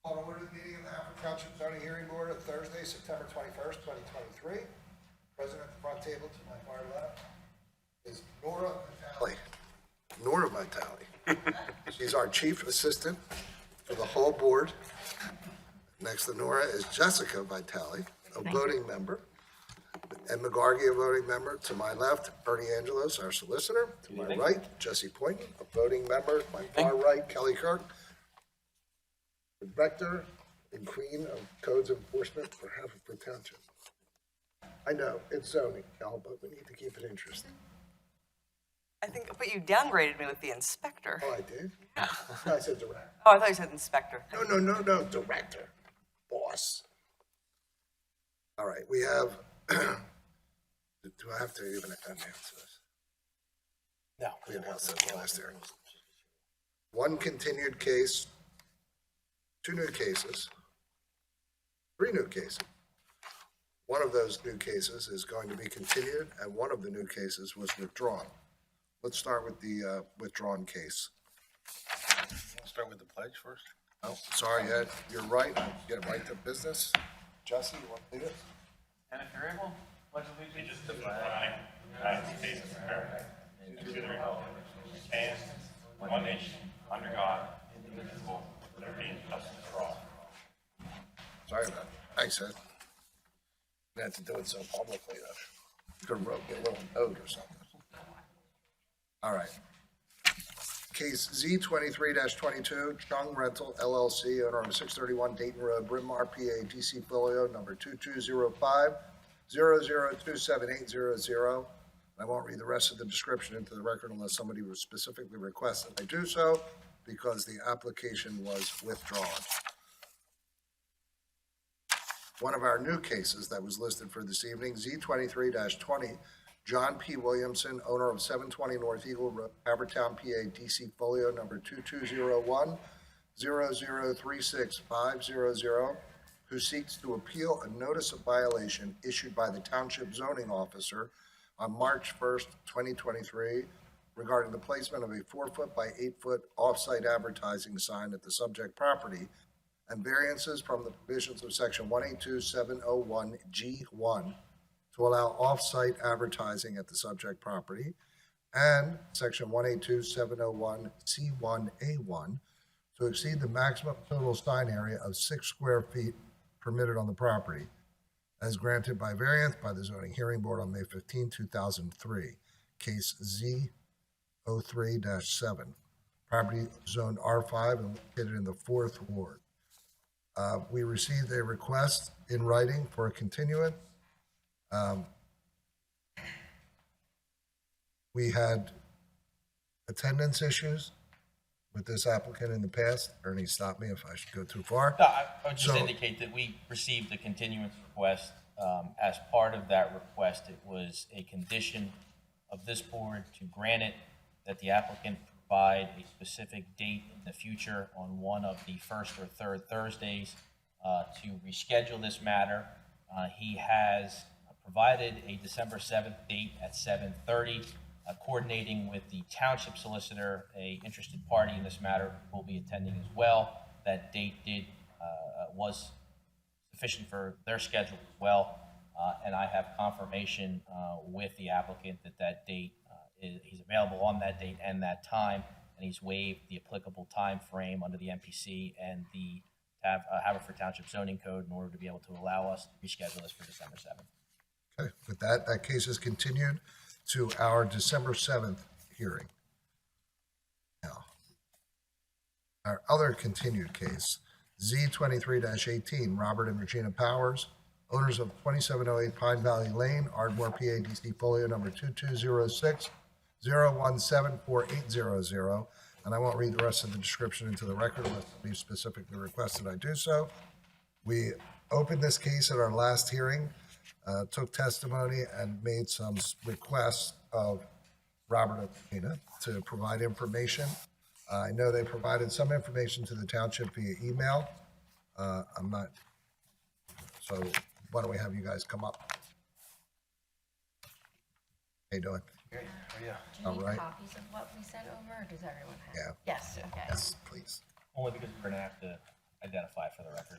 Call to order the meeting of the Haverford Township Zoning Hearing Board of Thursday, September 21st, 2023. Present at the front table to my far left is Nora Vitale. Nora Vitale. She's our chief assistant for the whole board. Next to Nora is Jessica Vitale, a voting member. Ed McGargy, a voting member. To my left, Ernie Angelos, our solicitor. To my right, Jesse Poynton, a voting member. My far right, Kelly Kirk, the Director and Queen of Codes Enforcement for Haverford Township. I know, it's zoning, Cal, but we need to keep it interesting. I think, but you downgraded me with the inspector. Oh, I did? No, I said director. Oh, I thought you said inspector. No, director, boss. All right, we have, do I have to even announce this? No. We announced that last hearing. One continued case, two new cases, three new cases. One of those new cases is going to be continued, and one of the new cases was withdrawn. Let's start with the withdrawn case. Start with the pledge first. Oh, sorry, Ed, you're right. I'll get right to business. Jesse, you want to lead it? And if you're able, pledge allegiance to the flag of the United States of America, and to the republic which stands one nation, under God, indivisible, with liberty and justice for all. Sorry about it. Thanks, Ed. You had to do it so publicly, though. You could have wrote, get a little note or something. All right. Case Z23-22, Chung Rental LLC, owner of 631 Dayton Road, Bryn Mawr, PA, DC folio number 2205-0027-800. I won't read the rest of the description into the record unless somebody was specifically requested I do so, because the application was withdrawn. One of our new cases that was listed for this evening, Z23-20, John P. Williamson, owner of 720 North Eagle Road, Havertown, PA, DC folio number 2201-0036-500, who seeks to appeal a notice of violation issued by the Township Zoning Officer on March 1st, 2023, regarding the placement of a 4-foot by 8-foot off-site advertising sign at the subject property, and variances from the provisions of Section 182-701G1 to allow off-site advertising at the subject property, and Section 182-701C1A1 to exceed the maximum total sign area of 6 square feet permitted on the property, as granted by variance by the Zoning Hearing Board on May 15, 2003, case Z03-7, property zone R5 and located in the 4th Ward. We received a request in writing for a continuance. We had attendance issues with this applicant in the past. Ernie, stop me if I should go too far. No, I would just So- indicate that we received a continuance request. As part of that request, it was a condition of this board to grant it that the applicant provide a specific date in the future on one of the first or third Thursdays to reschedule this matter. He has provided a December 7th date at 7:30, coordinating with the township solicitor, a interested party in this matter will be attending as well. That date was sufficient for their schedule as well, and I have confirmation with the applicant that that date he's available on that date and that time, and he's waived the applicable time frame under the MPC and the Haverford Township zoning code in order to be able to allow us to reschedule this for December 7th. Okay, with that, that case is continued to our December 7th hearing. Now, our other continued case, Z23-18, Robert and Regina Powers, owners of 2708 Pine Valley Lane, Ardmore, PA, DC folio number 2206-0174800, and I won't read the rest of the description into the record unless somebody specifically requested I do so. We opened this case at our last hearing, took testimony and made some requests of Robert and Regina to provide information. I know they provided some information to the township via email. So why don't we have you guys come up? How you doing? Great. Oh, yeah. Do you All need right. copies of what we sent over, or does everyone have? Yeah. Yes, okay. Yes, please. Only because we're going to have to identify for the record.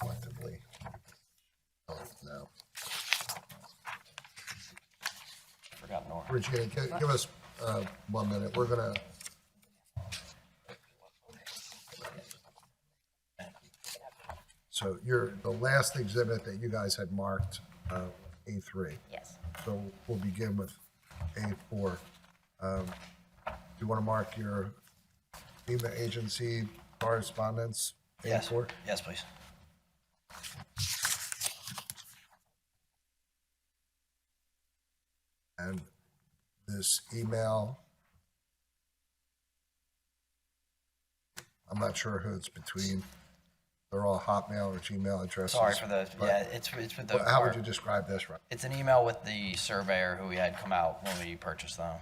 Collectively. Oh, no. Forgot Nora. Regina, give us 1 minute. We're gonna, so the last exhibit that you guys had marked, A3. Yes. So we'll begin with A4. Do you want to mark your FEMA agency correspondence, Yes, A4? yes, please. And this email, I'm not sure who it's between. They're all Hotmail or Gmail addresses. Sorry for the, but yeah, it's with the. How would you describe this, Rob? It's an email with the surveyor who we had come out when we purchased them.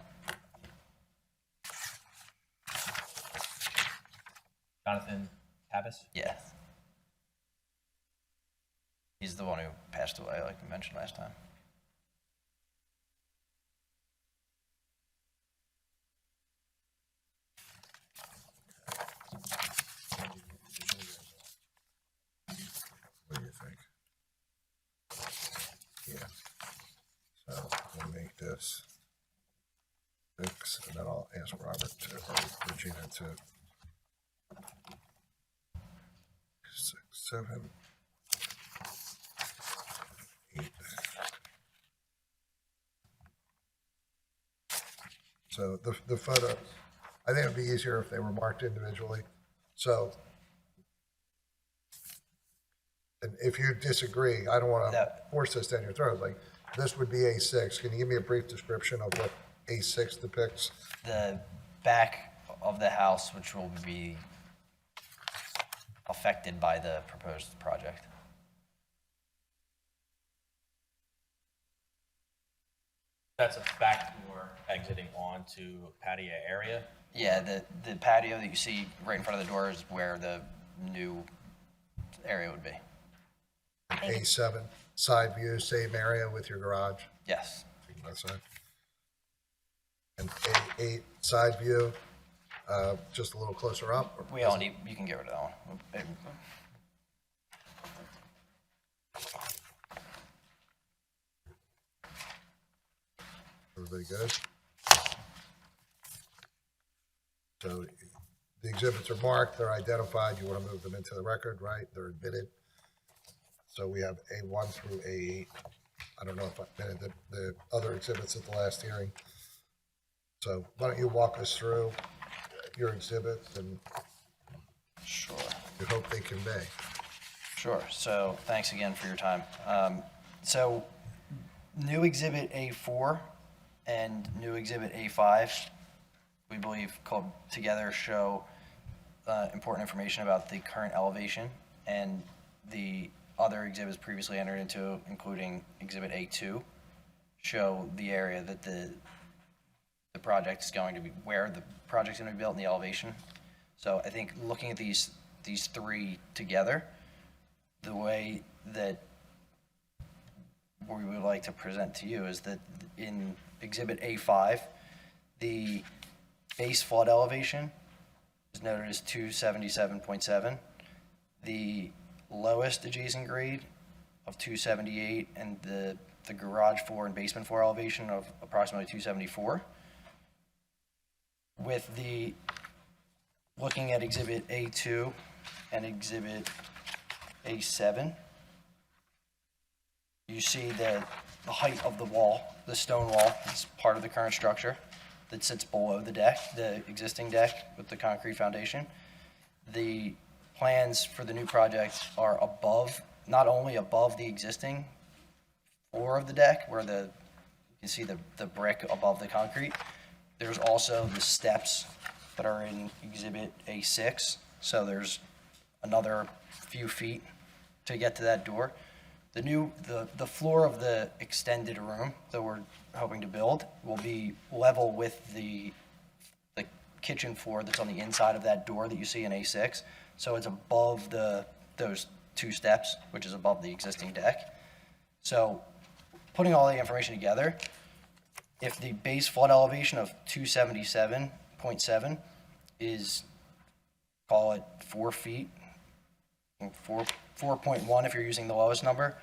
Jonathan Tavis? Yeah. He's the one who passed away, like we mentioned last time. What do you think? Yeah. So we'll make this 6, and then I'll ask Robert or Regina to 6, 7, 8. So the photos, I think it'd be easier if they were marked individually. So, and if you disagree, I don't want to force this down your throat. Like, this would be A6. Can you give me a brief description of what A6 depicts? The back of the house, which will be affected by the proposed project. That's a back door exiting onto patio area. Yeah, the patio that you see right in front of the door is where the new area would be. A7, side view, same area with your garage. Yes. That side. And A8, side view, just a little closer up. or- We all need, you can get rid of that one. Everybody good? So the exhibits are marked, they're identified, you want to move them into the record, right? They're admitted. So we have A1 through A8. I don't know if I admitted the other exhibits at the last hearing. So why don't you walk us through your exhibits and Sure. you hope they convey. Sure. So thanks again for your time. So new exhibit A4 and new exhibit A5, we believe called together show important information about the current elevation and the other exhibits previously entered into, including exhibit A2, show the area that the project is going to be, where the project's going to be built and the elevation. So I think looking at these three together, the way that we would like to present to you is that in exhibit A5, the base flood elevation is noted as 277.7. The lowest adjacent grade of 278 and the garage floor and basement floor elevation of approximately 274. With the, looking at exhibit A2 and exhibit A7, you see the height of the wall, the stone wall, is part of the current structure that sits below the deck, the existing deck with the concrete foundation. The plans for the new project are above, not only above the existing floor of the deck, where you can see the brick above the concrete. There's also the steps that are in exhibit A6, so there's another few feet to get to that door. The floor of the extended room that we're hoping to build will be level with the kitchen floor that's on the inside of that door that you see in A6. So it's above those two steps, which is above the existing deck. So putting all the information together, if the base flood elevation of 277.7 is, call it 4 feet, 4.1 if you're using the lowest number,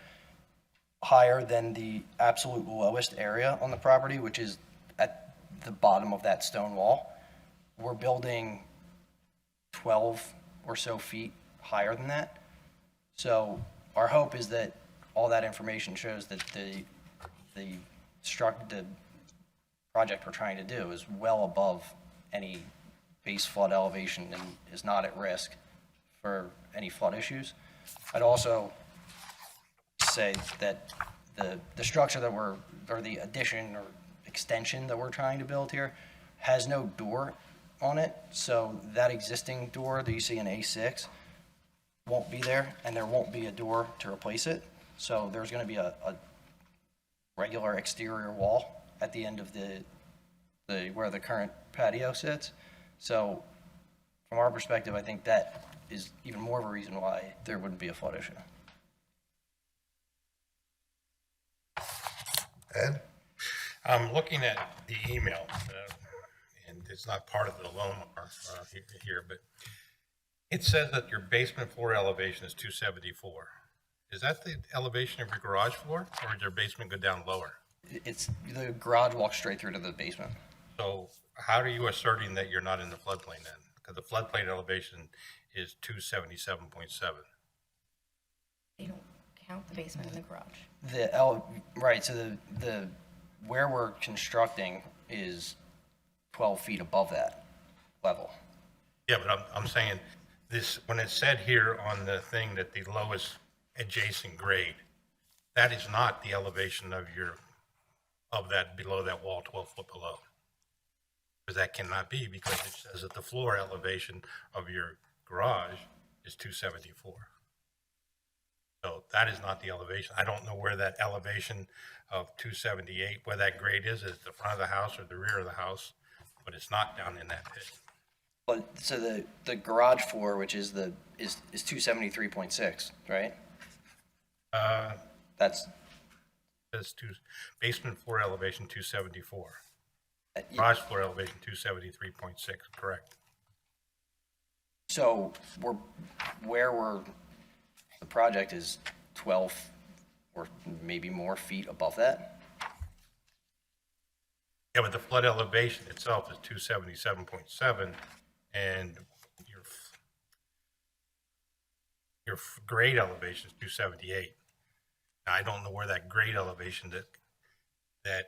higher than the absolute lowest area on the property, which is at the bottom of that stone wall, we're building 12 or so feet higher than that. So our hope is that all that information shows that the project we're trying to do is well above any base flood elevation and is not at risk for any flood issues. I'd also say that the structure that or the addition or extension that we're trying to build here has no door on it. So that existing door that you see in A6 won't be there, and there won't be a door to replace it. So there's going to be a regular exterior wall at the end of the where the current patio sits. So from our perspective, I think that is even more of a reason why there wouldn't be a flood issue. Ed? I'm looking at the email, and it's not part of the loan here, but it says that your basement floor elevation is 274. Is that the elevation of your garage floor, or did your basement go down lower? It's the garage walks straight through to the basement. So how are you asserting that you're not in the floodplain then? Because the floodplain elevation is 277.7. They don't count the basement and the garage. Right, so the where we're constructing is 12 feet above that level. Yeah, but I'm saying this, when it said here on the thing that the lowest adjacent grade, that is not the elevation of that below that wall, 12 foot below. Because that cannot be, because it says that the floor elevation of your garage is 274. So that is not the elevation. I don't know where that elevation of 278, where that grade is it the front of the house or the rear of the house, but it's not down in that pit. But so the garage floor, which is is 273.6, right? That's Says basement floor elevation 274. Garage floor elevation 273.6, correct. so the project is 12 or maybe more feet above that. Yeah, but the flood elevation itself is 277.7, and your grade elevation is 278. Now, I don't know where that grade elevation that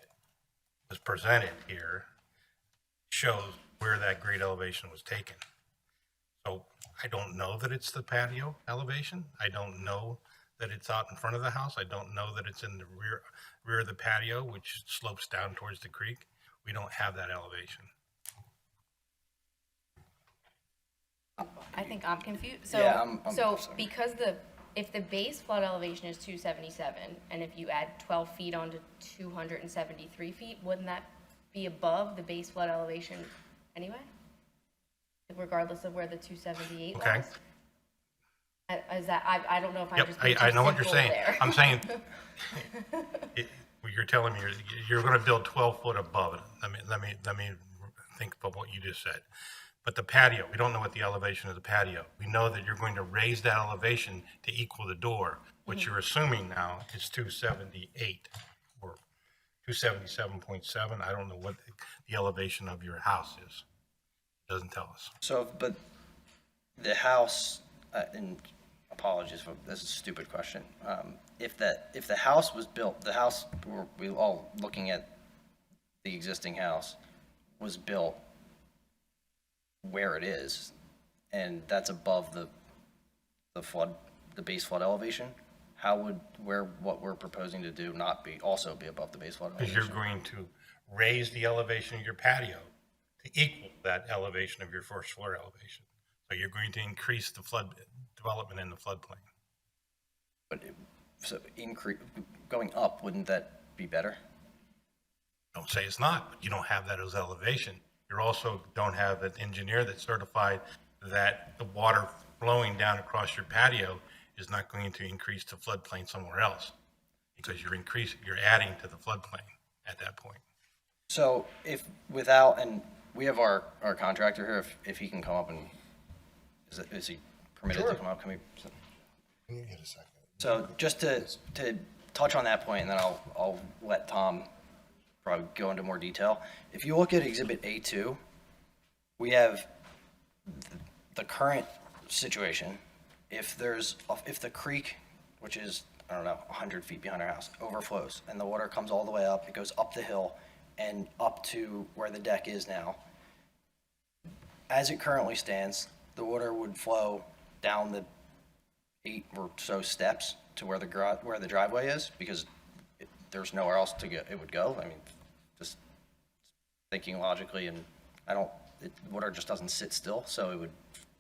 was presented here shows where that grade elevation was taken. So I don't know that it's the patio elevation. I don't know that it's out in front of the house. I don't know that it's in the rear of the patio, which slopes down towards the creek. We don't have that elevation. I think I'm confused. Yeah, I'm So sorry. because if the base flood elevation is 277, and if you add 12 feet onto 273 feet, wouldn't that be above the base flood elevation anyway? Regardless of where the 278 Okay. was? Is that, I don't know if I'm Yep, just being I too know what you're simple saying. there. I'm saying, you're telling me you're going to build 12 foot above it. Let me think about what you just said. But the patio, we don't know what the elevation of the patio. We know that you're going to raise that elevation to equal the door, which you're assuming now is 278 or 277.7. I don't know what the elevation of your house is. It doesn't tell us. So, but the house, and apologies for this is a stupid question. If the house was built, the house we're all looking at, the existing house was built where it is, and that's above the base flood elevation. How would what we're proposing to do not also be above the base flood Because elevation? you're going to raise the elevation of your patio to equal that elevation of your first floor elevation. So you're going to increase the flood development in the floodplain. But going up, wouldn't that be better? Don't say it's not, but you don't have that as elevation. You also don't have an engineer that's certified that the water flowing down across your patio is not going to increase the floodplain somewhere else, because you're adding to the floodplain at that point. So without, and we have our contractor here, if he can come up and, is he permitted to Sure. come up? Can we? Can you get a second? So just to touch on that point, and then I'll let Tom probably go into more detail. If you look at Exhibit A2, we have the current situation. If the creek, which is, I don't know, 100 feet behind our house, overflows and the water comes all the way up, it goes up the hill and up to where the deck is now. As it currently stands, the water would flow down the 8 or so steps to where the driveway is, because there's nowhere else to go. It would go. I mean, just thinking logically, and water just doesn't sit still, so it would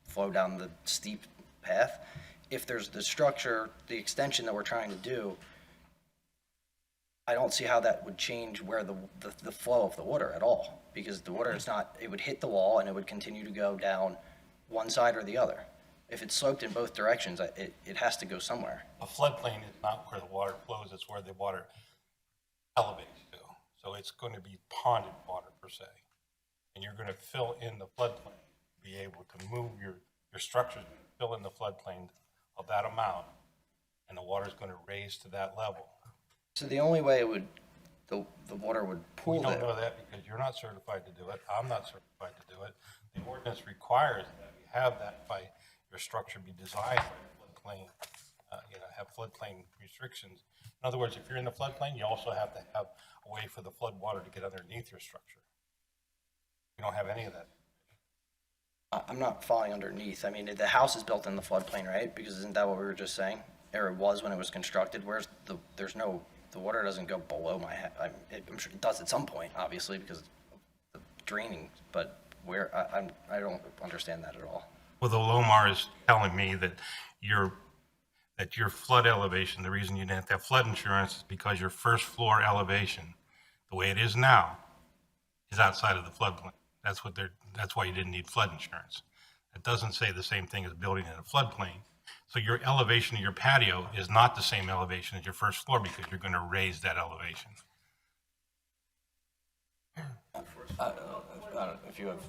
flow down the steep path. If there's the structure, the extension that we're trying to do, I don't see how that would change where the flow of the water at all, because the water is not, it would hit the wall and it would continue to go down one side or the other. If it's sloped in both directions, it has to go somewhere. A floodplain is not where the water flows, it's where the water elevates to. So it's going to be ponded water per se. And you're going to fill in the floodplain, be able to move your structures, fill in the floodplain of that amount, and the water is going to raise to that level. So the only way the water would We pool don't there. know that because you're not certified to do it. I'm not certified to do it. The ordinance requires that we have that by your structure be designed by floodplain, have floodplain restrictions. In other words, if you're in the floodplain, you also have to have a way for the flood water to get underneath your structure. We don't have any of that. I'm not falling underneath. I mean, the house is built in the floodplain, right? Because isn't that what we were just saying? Or it was when it was constructed. The water doesn't go below my head. I'm sure it does at some point, obviously, because of the draining, but I don't understand that at all. Well, the Lomar is telling me that your flood elevation, the reason you didn't have flood insurance is because your first floor elevation, the way it is now, is outside of the floodplain. That's why you didn't need flood insurance. It doesn't say the same thing as building in a floodplain. So your elevation of your patio is not the same elevation as your first floor because you're going to raise that elevation. I don't know if you have.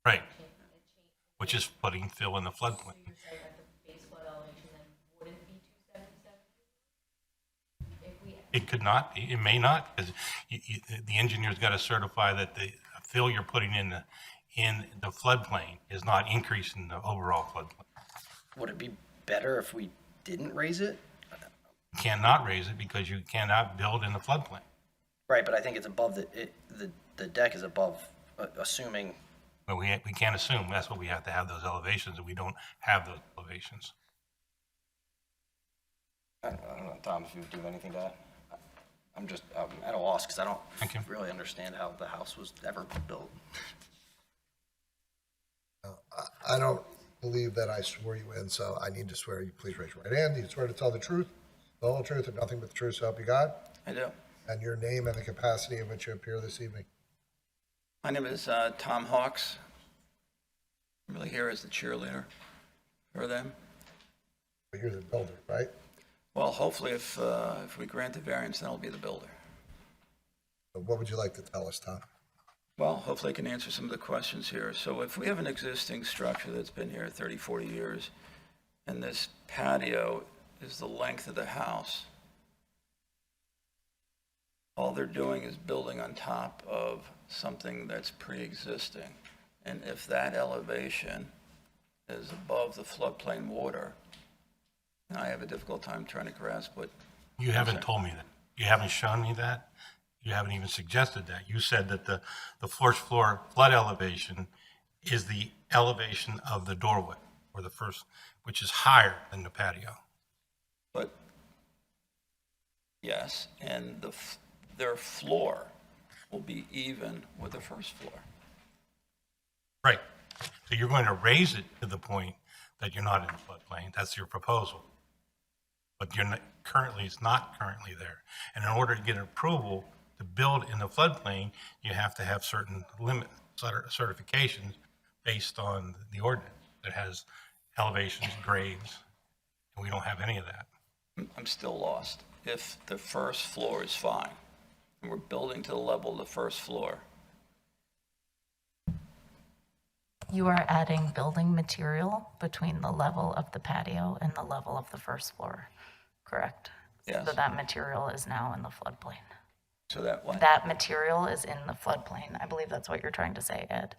Right. Which is putting fill in the floodplain. It could not be, it may not, because the engineer's got to certify that the fill you're putting in the floodplain is not increasing the overall floodplain. Would it be better if we didn't raise it? You cannot raise it because you cannot build in the floodplain. Right, but I think it's above the deck is above, assuming. But we can't assume, that's what we have to have those elevations, and we don't have those elevations. I don't know, Tom, if you would do anything to that. I'm at a loss because I don't Thank you. really understand how the house was ever built. I don't believe that I swore you in, so I need to swear you. Please raise your right hand. Do you swear to tell the truth, the whole truth, and nothing but the truth, so help you God? I do. And your name and the capacity in which you appear this evening? My name is Tom Hawks. I'm really here as the cheerleader for them. You're the builder, right? Well, hopefully if we grant the variance, then I'll be the builder. So what would you like to tell us, Tom? Well, hopefully I can answer some of the questions here. So if we have an existing structure that's been here 30, 40 years, and this patio is the length of the house, all they're doing is building on top of something that's pre-existing. And if that elevation is above the floodplain water, and I have a difficult time trying to grasp what. You haven't told me that. You haven't shown me that. You haven't even suggested that. You said that the first floor flood elevation is the elevation of the doorway, or the first, which is higher than the patio. But, yes, and their floor will be even with the first floor. Right. So you're going to raise it to the point that you're not in the floodplain. That's your proposal. But it's not currently there. And in order to get approval to build in the floodplain, you have to have certain certifications based on the ordinance that has elevations, grades, and we don't have any of that. I'm still lost. If the first floor is fine, and we're building to the level of the first floor. You are adding building material between the level of the patio and the level of the first floor, correct? Yes. So that material is now in the floodplain. So that one, That material is in the floodplain. I believe that's what you're trying to say, Ed.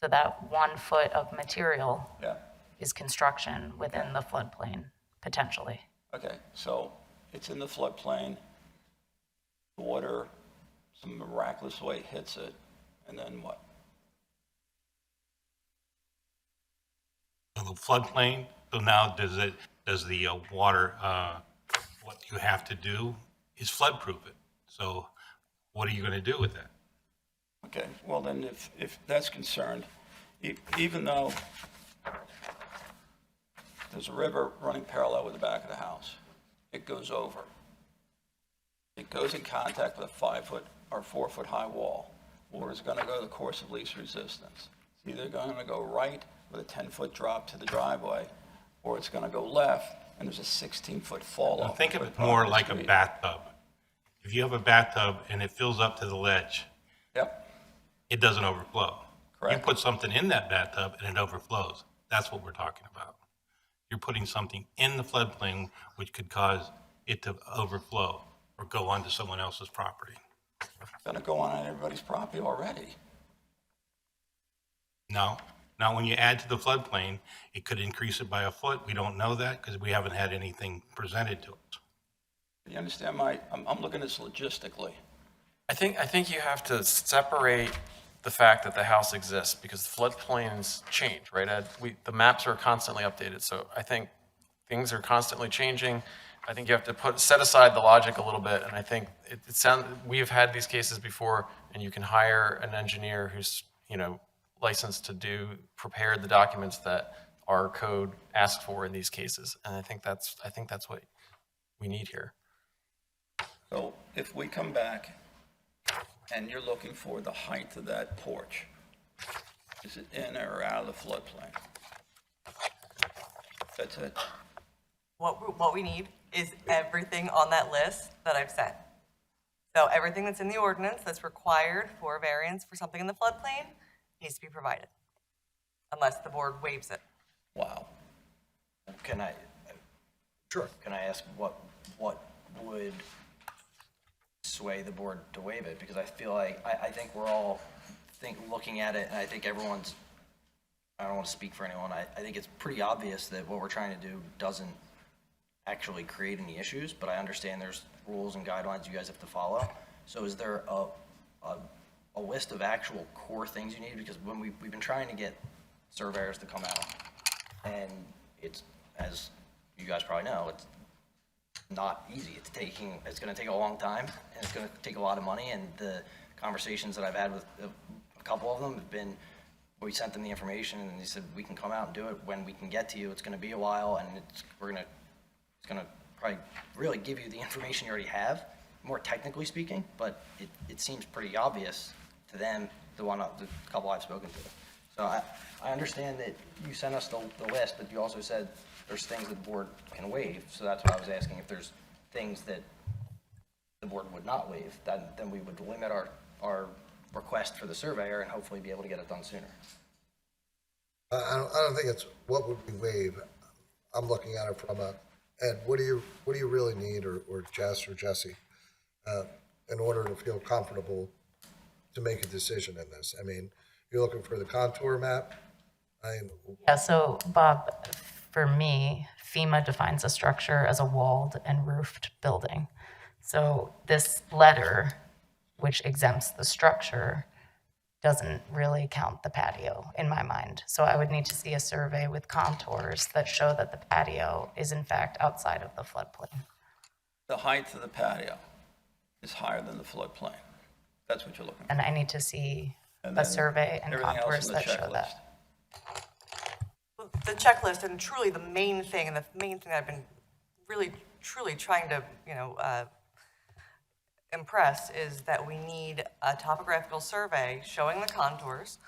So that 1 foot of material yeah. is construction within the floodplain, potentially. Okay, so it's in the floodplain. The water, some miraculous way hits it, and then what? So the floodplain, so now does the water, what you have to do is floodproof it. So what are you gonna do with that? Okay, well then, if that's concerned, even though there's a river running parallel with the back of the house, it goes over. It goes in contact with a 5 foot or 4 foot high wall. Water's gonna go the course of least resistance. It's either gonna go right with a 10-foot drop to the driveway, or it's gonna go left and there's a 16-foot fall Now off. think of it more like a bathtub. If you have a bathtub and it fills up to the ledge, Yep, it doesn't overflow. You correct. put something in that bathtub and it overflows. That's what we're talking about. You're putting something in the floodplain which could cause it to overflow or go onto someone else's property. It's gonna go on everybody's property already. No, now when you add to the floodplain, it could increase it by a foot. We don't know that because we haven't had anything presented to us. You understand I'm looking at this logistically. I think you have to separate the fact that the house exists, because floodplains change, right, Ed? The maps are constantly updated, so I think things are constantly changing. I think you have to set aside the logic a little bit, and I think we have had these cases before, and you can hire an engineer who's, licensed to prepare the documents that our code asks for in these cases, and I think that's what we need here. So if we come back and you're looking for the height of that porch, is it in or out of the floodplain? That's it? What we need is everything on that list that I've sent. So everything that's in the ordinance that's required for a variance for something in the floodplain needs to be provided, unless the board waives it. Wow. Can I, Sure. can I ask what would sway the board to waive it? Because I feel like, I think we're all looking at it, and I think everyone's, I don't want to speak for anyone, I think it's pretty obvious that what we're trying to do doesn't actually create any issues, but I understand there's rules and guidelines you guys have to follow. So is there a list of actual core things you need? Because when we've been trying to get surveyors to come out, and it's, as you guys probably know, it's not easy. It's going to take a long time, and it's going to take a lot of money, and the conversations that I've had with a couple of them have been, we sent them the information, and they said, we can come out and do it when we can get to you. It's going to be a while, and it's going to probably really give you the information you already have, more technically speaking, but it seems pretty obvious to them, the couple I've spoken to. So I understand that you sent us the list, but you also said there's things that the board can waive, so that's why I was asking if there's things that the board would not waive, then we would limit our request for the surveyor and hopefully be able to get it done sooner. I don't think it's what would we waive. I'm looking at it from Ed, what do you really need, or Jess or Jesse, in order to feel comfortable to make a decision in this? I mean, you're looking for the contour map? Yeah, so Bob, for me, FEMA defines a structure as a walled and roofed building. So this letter, which exempts the structure, doesn't really count the patio in my mind. So I would need to see a survey with contours that show that the patio is in fact outside of the floodplain. The height of the patio is higher than the floodplain. That's what you're looking for. And I need to see And a then survey and everything else contours in the that show checklist. that. The checklist, and truly the main thing, and the main thing I've been really, truly trying to, impress is that we need a topographical survey showing the contours,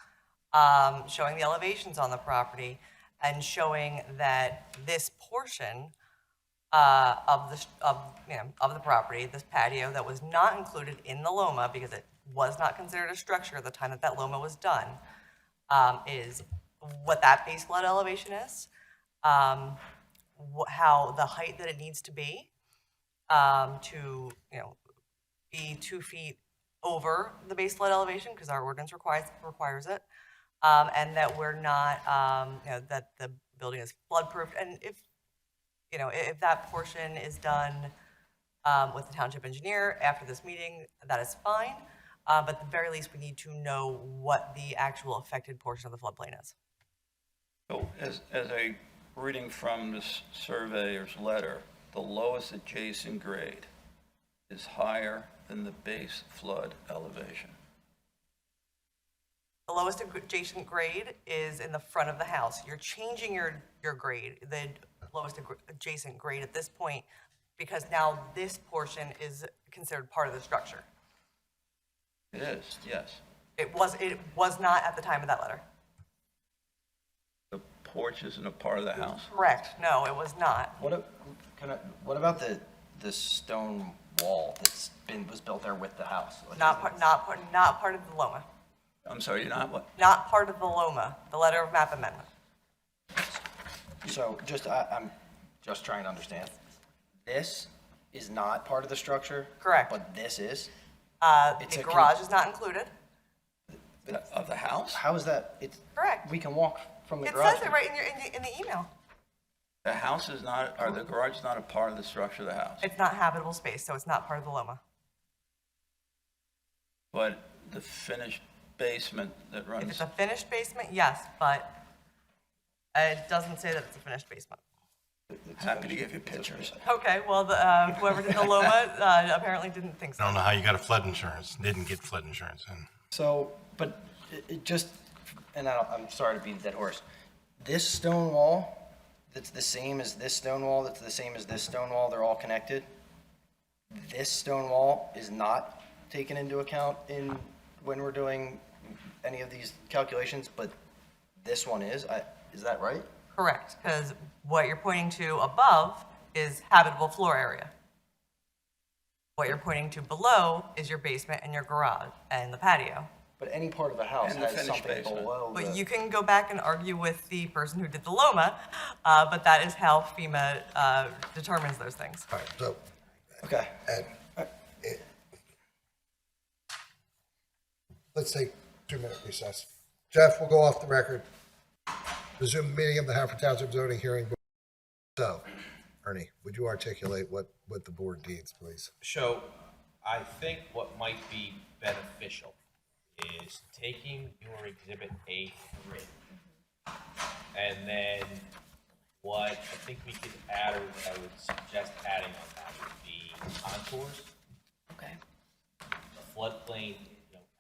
showing the elevations on the property, and showing that this portion of the property, this patio that was not included in the LOMA because it was not considered a structure at the time that that LOMA was done, is what that base flood elevation is, how the height that it needs to be, to, be 2 feet over the base flood elevation, because our ordinance requires it, and that we're not, that the building is flood-proof, and if that portion is done with the township engineer after this meeting, that is fine, but at the very least, we need to know what the actual affected portion of the floodplain is. So as a reading from this surveyor's letter, the lowest adjacent grade is higher than the base flood elevation. The lowest adjacent grade is in the front of the house. You're changing your grade, the lowest adjacent grade at this point, because now this portion is considered part of the structure. It is, yes. It was not at the time of that letter. The porch isn't a part of the house? Correct. No, it was not. What about the stone wall was built there with the house? Not part of the LOMA. I'm sorry, you're not what? Not part of the LOMA, the letter of map amendment. So I'm just trying to understand. This is not part of the structure? Correct. But this is? The garage is not included. Of the house? How is that? It's Correct. We can walk from the It garage. says it right in the email. The house is not, or the garage is not a part of the structure of the house? It's not habitable space, so it's not part of the LOMA. But the finished basement that If runs, it's a finished basement, yes, but it doesn't say that it's a finished basement. happy to give you pictures. Okay, well, whoever did the LOMA apparently didn't think I so. don't know how you got a flood insurance, didn't get flood insurance, and So, but it just, and I'm sorry to beat a dead horse. This stone wall, that's the same as this stone wall, that's the same as this stone wall, they're all connected. This stone wall is not taken into account when we're doing any of these calculations, but this one is that right? Correct, because what you're pointing to above is habitable floor area. What you're pointing to below is your basement and your garage and the patio. But any part of the house And the has finished something basement. below But the. you can go back and argue with the person who did the LOMA, but that is how FEMA determines those things. All right, so, Okay. Ed, let's take 2-minute recess. Jeff, we'll go off the record. Resume meeting of the Haverford Township zoning hearing. So, Ernie, would you articulate what the board needs, please? So I think what might be beneficial is taking your exhibit A3 and then what I think we could add, or I would suggest adding on that would be contours, Okay. the floodplain,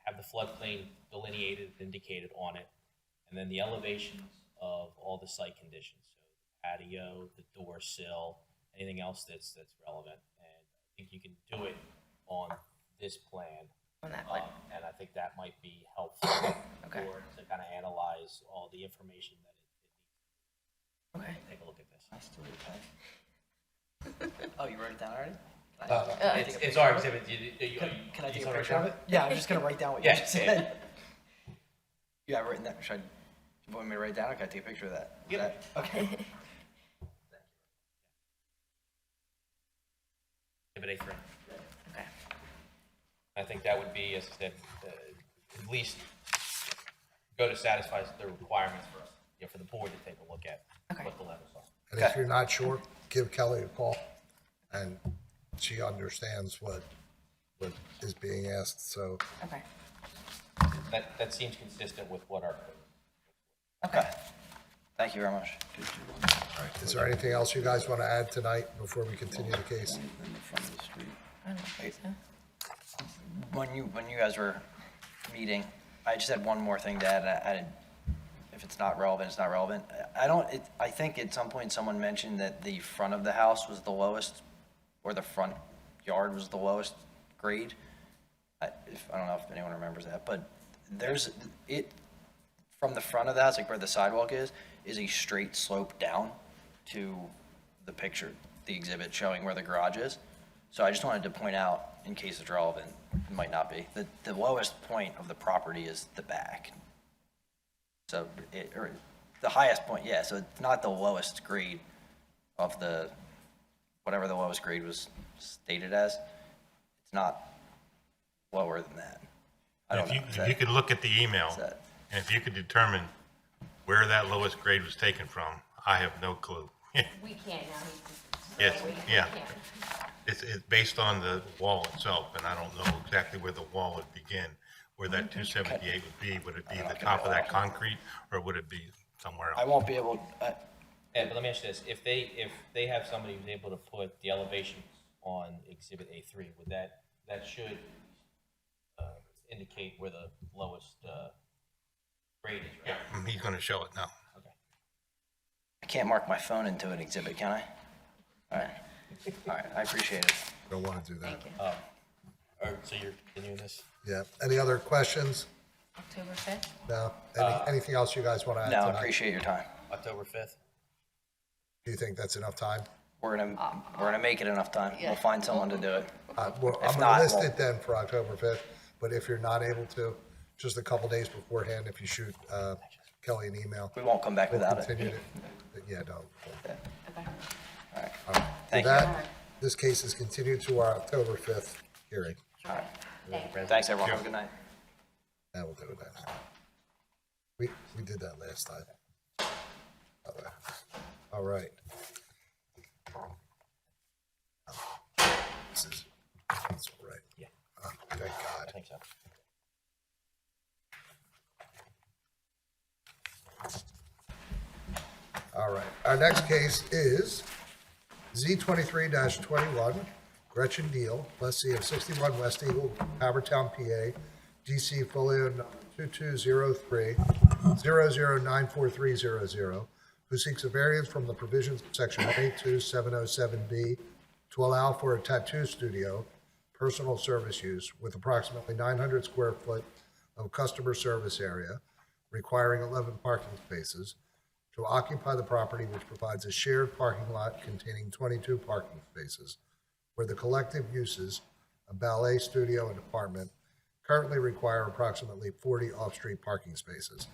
have the floodplain delineated, indicated on it, and then the elevations of all the site conditions, so the patio, the door sill, anything else that's relevant. And I think you can do it on this plan. On that plan. And I think that might be helpful Okay. to kind of analyze all the information that it Okay. needs. Take a look at this. Oh, you wrote it down already? It's our exhibit. Can I take a picture of it? Yeah, I'm just gonna write down what you Yeah, just yeah. said. You have it written down. You want me to write it down, or can I take a picture of that? Is Yep. that- Okay. Exhibit A3. Okay. I think that would be, as I said, at least go to satisfy the requirements for us, for the board to take a look at Okay. what the levels are. And if you're not sure, give Kelly a call, and she understands what is being asked, so. Okay. That seems consistent with what our code. Okay. Thank you very much. All right, is there anything else you guys want to add tonight before we continue the case? In the front of the street. I don't think so. When you guys were meeting, I just had one more thing to add. If it's not relevant, it's not relevant. I think at some point someone mentioned that the front of the house was the lowest, or the front yard was the lowest grade. I don't know if anyone remembers that, but from the front of the house, like where the sidewalk is a straight slope down to the picture. the exhibit showing where the garage is. So I just wanted to point out, in case it's relevant, it might not be, the lowest point of the property is the back. So, or the highest point, yeah, so it's not the lowest grade of the, whatever the lowest grade was stated as. It's not lower than that. I don't know. If you could look at the email, that- and if you could determine where that lowest grade was taken from, I have no clue. We can't now. Yes, yeah. It's based on the wall itself, and I don't know exactly where the wall would begin, where that 278 would be. Would it be the top of that concrete, or would it be somewhere I else? won't be able, Ed, but let me ask you this, if they have somebody who's able to put the elevations on Exhibit A3, would that should indicate where the lowest grade is, right? He's gonna show it now. Okay. I can't mark my phone into an exhibit, can I? All right, I appreciate it. Don't want to do that. All right, so you're continuing this? Yeah. Any other questions? October 5th? No? Anything else you guys want to add No, I tonight? appreciate your time. October 5th? Do you think that's enough time? We're gonna make it enough time. We'll find someone to do it. Well, If I'm not, gonna list we'll- it then for October 5th, but if you're not able to, just a couple days beforehand, if you shoot Kelly an email. We won't come back We'll without it. continue it. Yeah, no. Okay. All right. Thank With you. that, this case is continued to our October 5th hearing. All right. Thanks, everyone. Have a good night. Now we'll do it next. We did that last time. Okay. All right. That's all right. Yeah. Oh, thank God. I think so. All right. Our next case is Z23-21, Gretchen Deal, lessee of 61 West Eagle, Haverford Town, PA, DC folio number 2203-009430, who seeks a variance from the provisions of section 182-707B to allow for a tattoo studio, personal service use with approximately 900 square foot of customer service area, requiring 11 parking spaces, to occupy the property which provides a shared parking lot containing 22 parking spaces, where the collective uses, a ballet studio and apartment, currently require approximately 40 off-street parking spaces.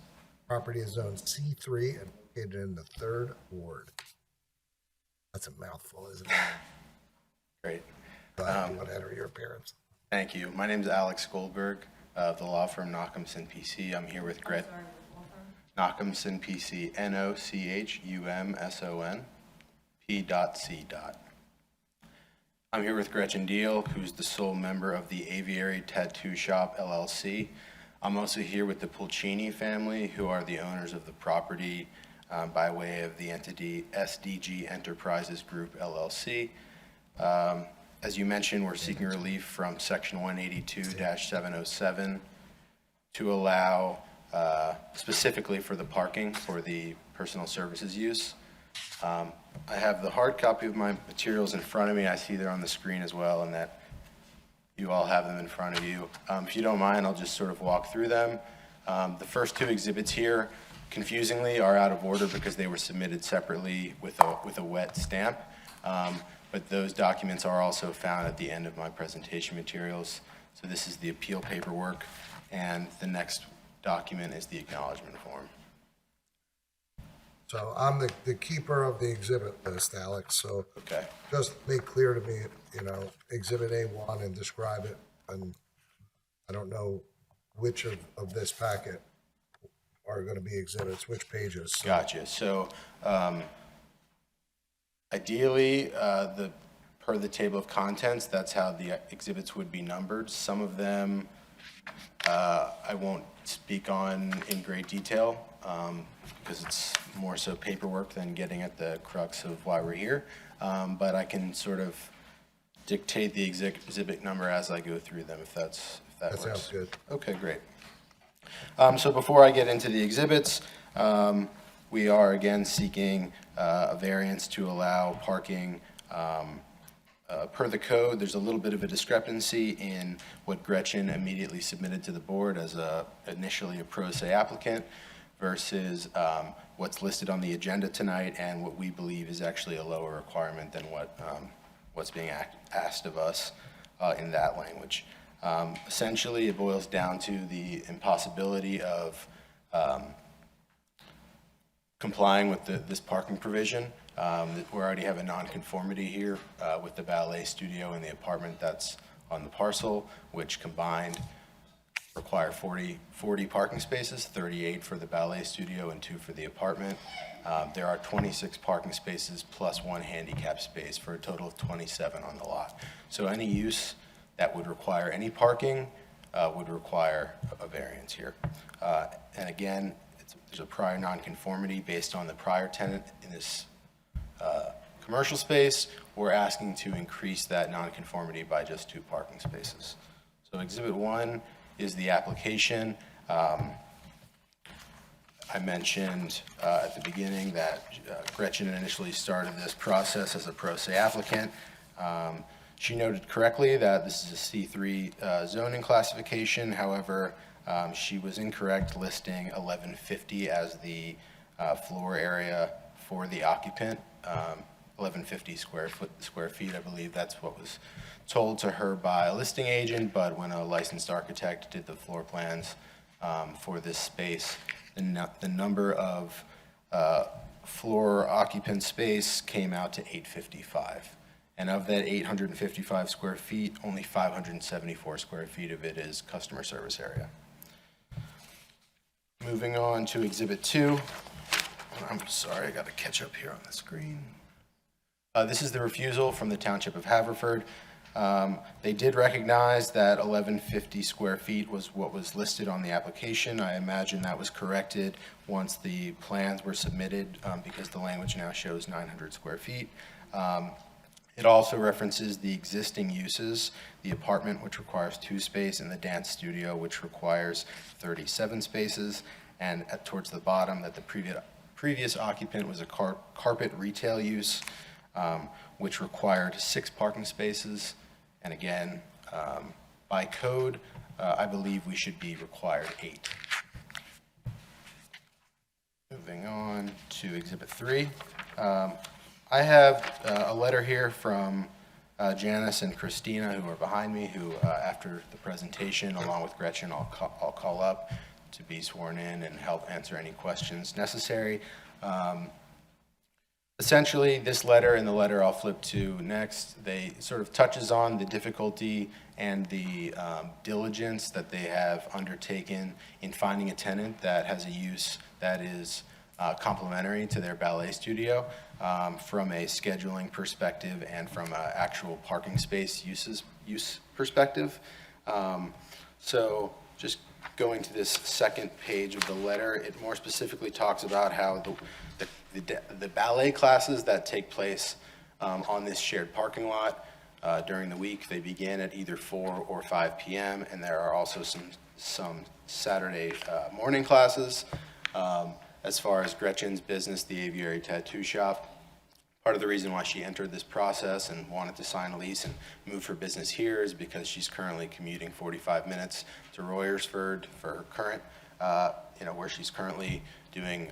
Property is zoned C3 and located in the 3rd Ward. That's a mouthful, isn't it? Great. Go ahead, you want to enter your appearance? Thank you. My name is Alex Goldberg of the law firm Nachumson PC. I'm here with Nachumson PC, NOCHUMSON P.C. I'm here with Gretchen Deal, who's the sole member of the Aviary Tattoo Shop LLC. I'm also here with the Pulcini family, who are the owners of the property by way of the entity SDG Enterprises Group LLC. As you mentioned, we're seeking relief from section 182-707 to allow specifically for the parking for the personal services use. I have the hard copy of my materials in front of me. I see they're on the screen as well, and that you all have them in front of you. If you don't mind, I'll just sort of walk through them. The first two exhibits here, confusingly, are out of order because they were submitted separately with a wet stamp. But those documents are also found at the end of my presentation materials. So this is the appeal paperwork, and the next document is the acknowledgement form. So I'm the keeper of the exhibit list, Alex, so Okay. just make clear to me, Exhibit A1 and describe it, and I don't know which of this packet are going to be exhibits, which pages. So Gotcha. So ideally, per the table of contents, that's how the exhibits would be numbered. Some of them I won't speak on in great detail because it's more so paperwork than getting at the crux of why we're here. But I can sort of dictate the exhibit number as I go through them if that works. sounds good. Okay, great. So before I get into the exhibits, we are again seeking a variance to allow parking per the code. There's a little bit of a discrepancy in what Gretchen immediately submitted to the board as initially a pro se applicant. versus what's listed on the agenda tonight and what we believe is actually a lower requirement than what's being asked of us in that language. Essentially, it boils down to the impossibility of complying with this parking provision. We already have a nonconformity here with the ballet studio and the apartment that's on the parcel, which combined require 40 parking spaces, 38 for the ballet studio and 2 for the apartment. There are 26 parking spaces plus 1 handicap space for a total of 27 on the lot. So any use that would require any parking would require a variance here. And again, there's a prior nonconformity based on the prior tenant in this commercial space. We're asking to increase that nonconformity by just 2 parking spaces. So Exhibit 1 is the application. I mentioned at the beginning that Gretchen initially started this process as a pro se applicant. She noted correctly that this is a C3 zoning classification. However, she was incorrect listing 1150 as the floor area for the occupant. 1150 square feet, I believe that's what was told to her by a listing agent, but when a licensed architect did the floor plans for this space, the number of floor occupant space came out to 855. And of that 855 square feet, only 574 square feet of it is customer service area. Moving on to Exhibit 2. I'm sorry, I got to catch up here on the screen. This is the refusal from the Township of Haverford. They did recognize that 1150 square feet was what was listed on the application. I imagine that was corrected once the plans were submitted because the language now shows 900 square feet. It also references the existing uses, the apartment, which requires 2 spaces, and the dance studio, which requires 37 spaces. And towards the bottom, that the previous occupant was a carpet retail use, which required 6 parking spaces. And again, by code, I believe we should be required 8. Moving on to Exhibit 3. I have a letter here from Janice and Christina, who are behind me, who after the presentation, along with Gretchen, I'll call up to be sworn in and help answer any questions necessary. Essentially, this letter and the letter I'll flip to next, they sort of touches on the difficulty and the diligence that they have undertaken in finding a tenant that has a use that is complementary to their ballet studio from a scheduling perspective and from an actual parking space use perspective. So just going to this second page of the letter, it more specifically talks about how the ballet classes that take place on this shared parking lot during the week, they begin at either 4 or 5 p.m. and there are also some Saturday morning classes. As far as Gretchen's business, the Aviary Tattoo Shop, part of the reason why she entered this process and wanted to sign a lease and move her business here is because she's currently commuting 45 minutes to Royersford for her current, where she's currently doing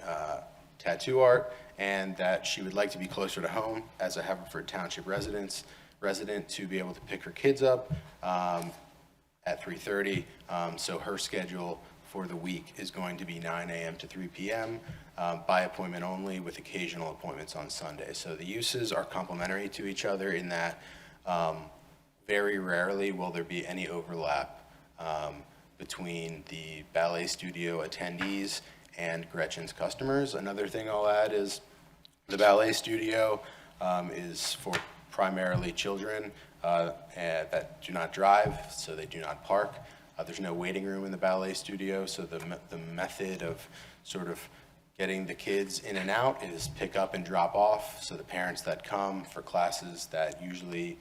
tattoo art, and that she would like to be closer to home as a Haverford Township resident to be able to pick her kids up at 3:30. So her schedule for the week is going to be 9 a.m. to 3 p.m. By appointment only, with occasional appointments on Sunday. So the uses are complementary to each other in that very rarely will there be any overlap between the ballet studio attendees and Gretchen's customers. Another thing I'll add is the ballet studio is for primarily children that do not drive, so they do not park. There's no waiting room in the ballet studio, so the method of sort of getting the kids in and out is pick up and drop off. So the parents that come for classes that usually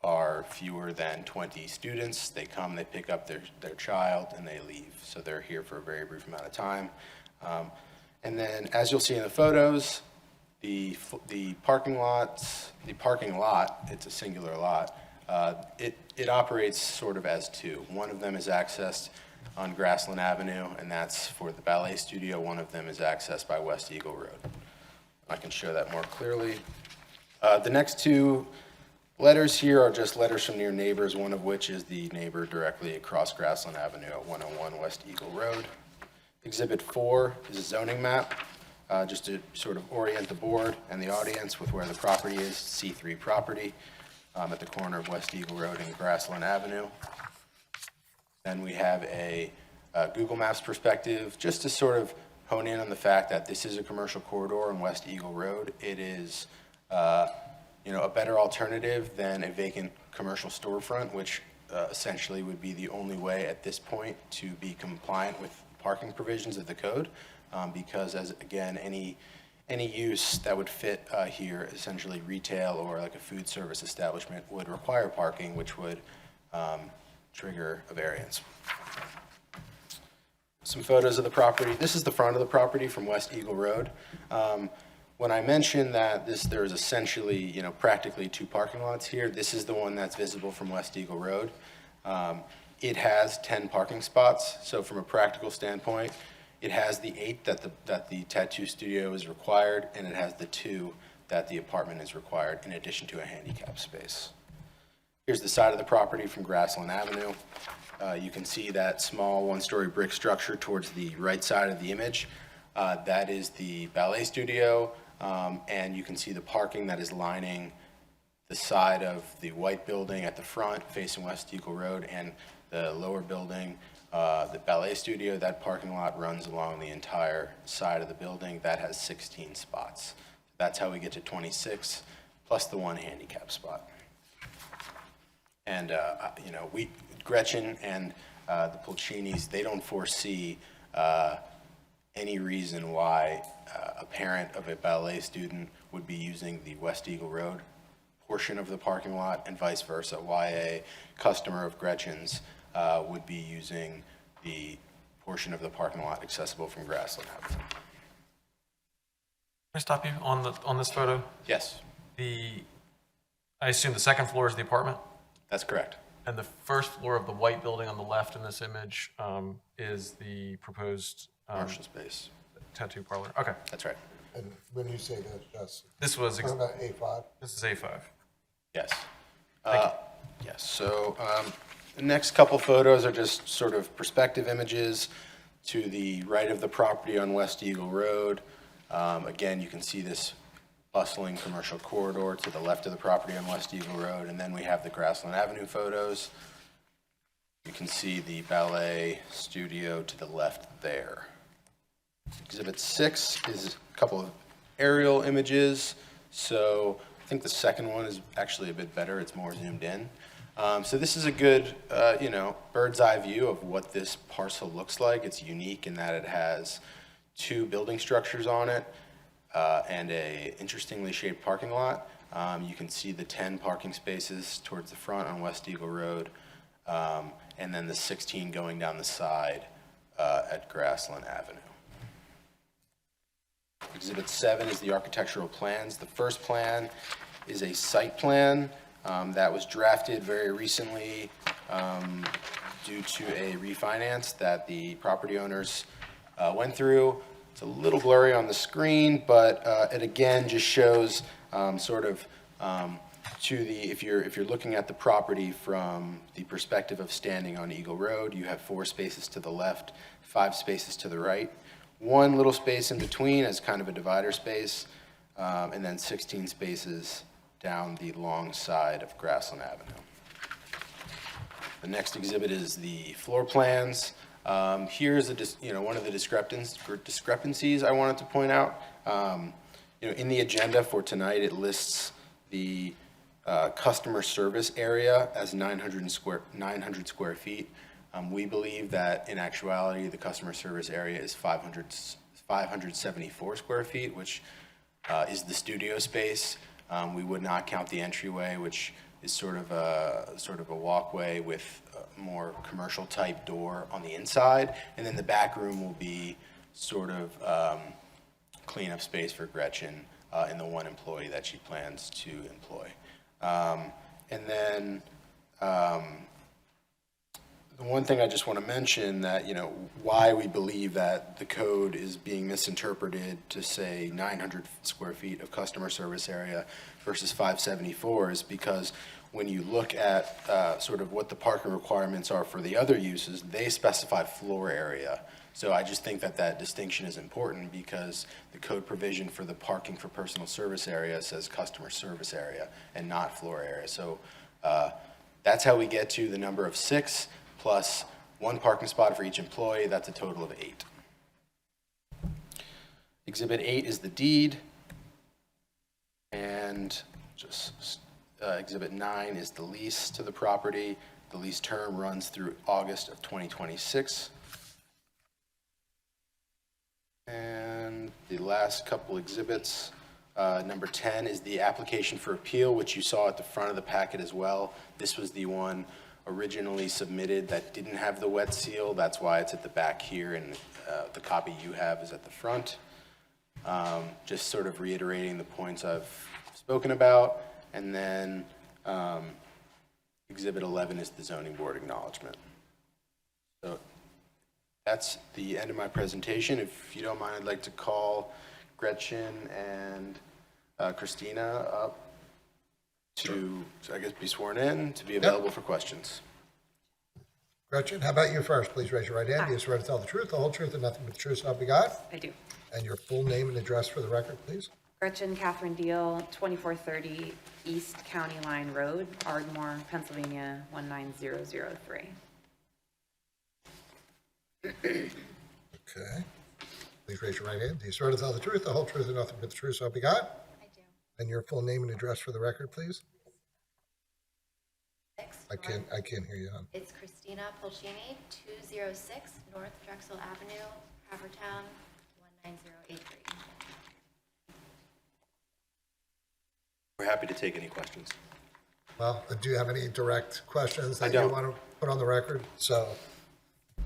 are fewer than 20 students, they come, they pick up their child, and they leave. So they're here for a very brief amount of time. And then, as you'll see in the photos, the parking lot, it's a singular lot, it operates sort of as 2. One of them is accessed on Grassland Avenue, and that's for the ballet studio. One of them is accessed by West Eagle Road. I can show that more clearly. The next two letters here are just letters from near neighbors, one of which is the neighbor directly across Grassland Avenue at 101 West Eagle Road. Exhibit 4 is a zoning map, just to sort of orient the board and the audience with where the property is, C3 property, at the corner of West Eagle Road and Grassland Avenue. Then we have a Google Maps perspective, just to sort of hone in on the fact that this is a commercial corridor on West Eagle Road. It is, a better alternative than a vacant commercial storefront, which essentially would be the only way at this point to be compliant with parking provisions of the code, because as again, any use that would fit here, essentially retail or like a food service establishment, would require parking, which would trigger a variance. Some photos of the property. This is the front of the property from West Eagle Road. When I mentioned that there is essentially, practically 2 parking lots here, this is the one that's visible from West Eagle Road. It has 10 parking spots, so from a practical standpoint, it has the 8 that the tattoo studio is required, and it has the 2 that the apartment is required, in addition to a handicap space. Here's the side of the property from Grassland Avenue. You can see that small 1-story brick structure towards the right side of the image. That is the ballet studio, and you can see the parking that is lining the side of the white building at the front facing West Eagle Road, and the lower building, the ballet studio. That parking lot runs along the entire side of the building. That has 16 spots. That's how we get to 26, plus the 1 handicap spot. And, Gretchen and the Pulcinis, they don't foresee any reason why a parent of a ballet student would be using the West Eagle Road portion of the parking lot, and vice versa, why a customer of Gretchen's would be using the portion of the parking lot accessible from Grassland Avenue. Can I stop you on this photo? Yes, I assume the second floor is the apartment? that's correct. And the first floor of the white building on the left in this image is the proposed Commercial space. tattoo parlor? Okay. That's right. And when you say that, Justin, This was, talking about A5? this is A5. Yes. Yes, so the next couple photos are just sort of perspective images to the right of the property on West Eagle Road. Again, you can see this bustling commercial corridor to the left of the property on West Eagle Road, and then we have the Grassland Avenue photos. You can see the ballet studio to the left there. Exhibit 6 is a couple of aerial images. So I think the second one is actually a bit better. It's more zoomed in. So this is a good, bird's eye view of what this parcel looks like. It's unique in that it has 2 building structures on it and a interestingly shaped parking lot. You can see the 10 parking spaces towards the front on West Eagle Road, and then the 16 going down the side at Grassland Avenue. Exhibit 7 is the architectural plans. The first plan is a site plan that was drafted very recently due to a refinance that the property owners went through. It's a little blurry on the screen, but it again just shows if you're looking at the property from the perspective of standing on Eagle Road, you have 4 spaces to the left, 5 spaces to the right, 1 little space in between as kind of a divider space, and then 16 spaces down the long side of Grassland Avenue. The next exhibit is the floor plans. Here's one of the discrepancies I wanted to point out. In the agenda for tonight, it lists the customer service area as 900 square feet. We believe that in actuality, the customer service area is 574 square feet, which is the studio space. We would not count the entryway, which is sort of a walkway with a more commercial type door on the inside, and then the back room will be sort of cleanup space for Gretchen and the 1 employee that she plans to employ. And then The one thing I just want to mention that, why we believe that the code is being misinterpreted to say 900 square feet of customer service area versus 574 is because when you look at sort of what the parking requirements are for the other uses, they specify floor area. So I just think that that distinction is important because the code provision for the parking for personal service area says customer service area and not floor area. So that's how we get to the number of 6 plus 1 parking spot for each employee. That's a total of 8. Exhibit 8 is the deed, and just Exhibit 9 is the lease to the property. The lease term runs through August of 2026. And the last couple exhibits, number 10 is the application for appeal, which you saw at the front of the packet as well. This was the one originally submitted that didn't have the wet seal. That's why it's at the back here, and the copy you have is at the front. Just sort of reiterating the points I've spoken about. And then Exhibit 11 is the zoning board acknowledgement. So that's the end of my presentation. If you don't mind, I'd like to call Gretchen and Christina up to, I guess, be sworn in, to be available for questions. Gretchen, how about you first? Please raise your right hand. Do you swear to tell the truth, the whole truth, and nothing but the truth, so help you God? I do. And your full name and address for the record, please? Gretchen Catherine Deal, 2430 East County Line Road, Ardmore, Pennsylvania, 19003. Okay. Please raise your right hand. Do you swear to tell the truth, the whole truth, and nothing but the truth, so help you God? I do. And your full name and address for the record, please? 6 I can't hear you, hon. It's Christina Pulcini, 206 North Drexel Avenue, Havertown, 19083. We're happy to take any questions. Well, do you have any direct questions that I you don't. want to put on the record? So,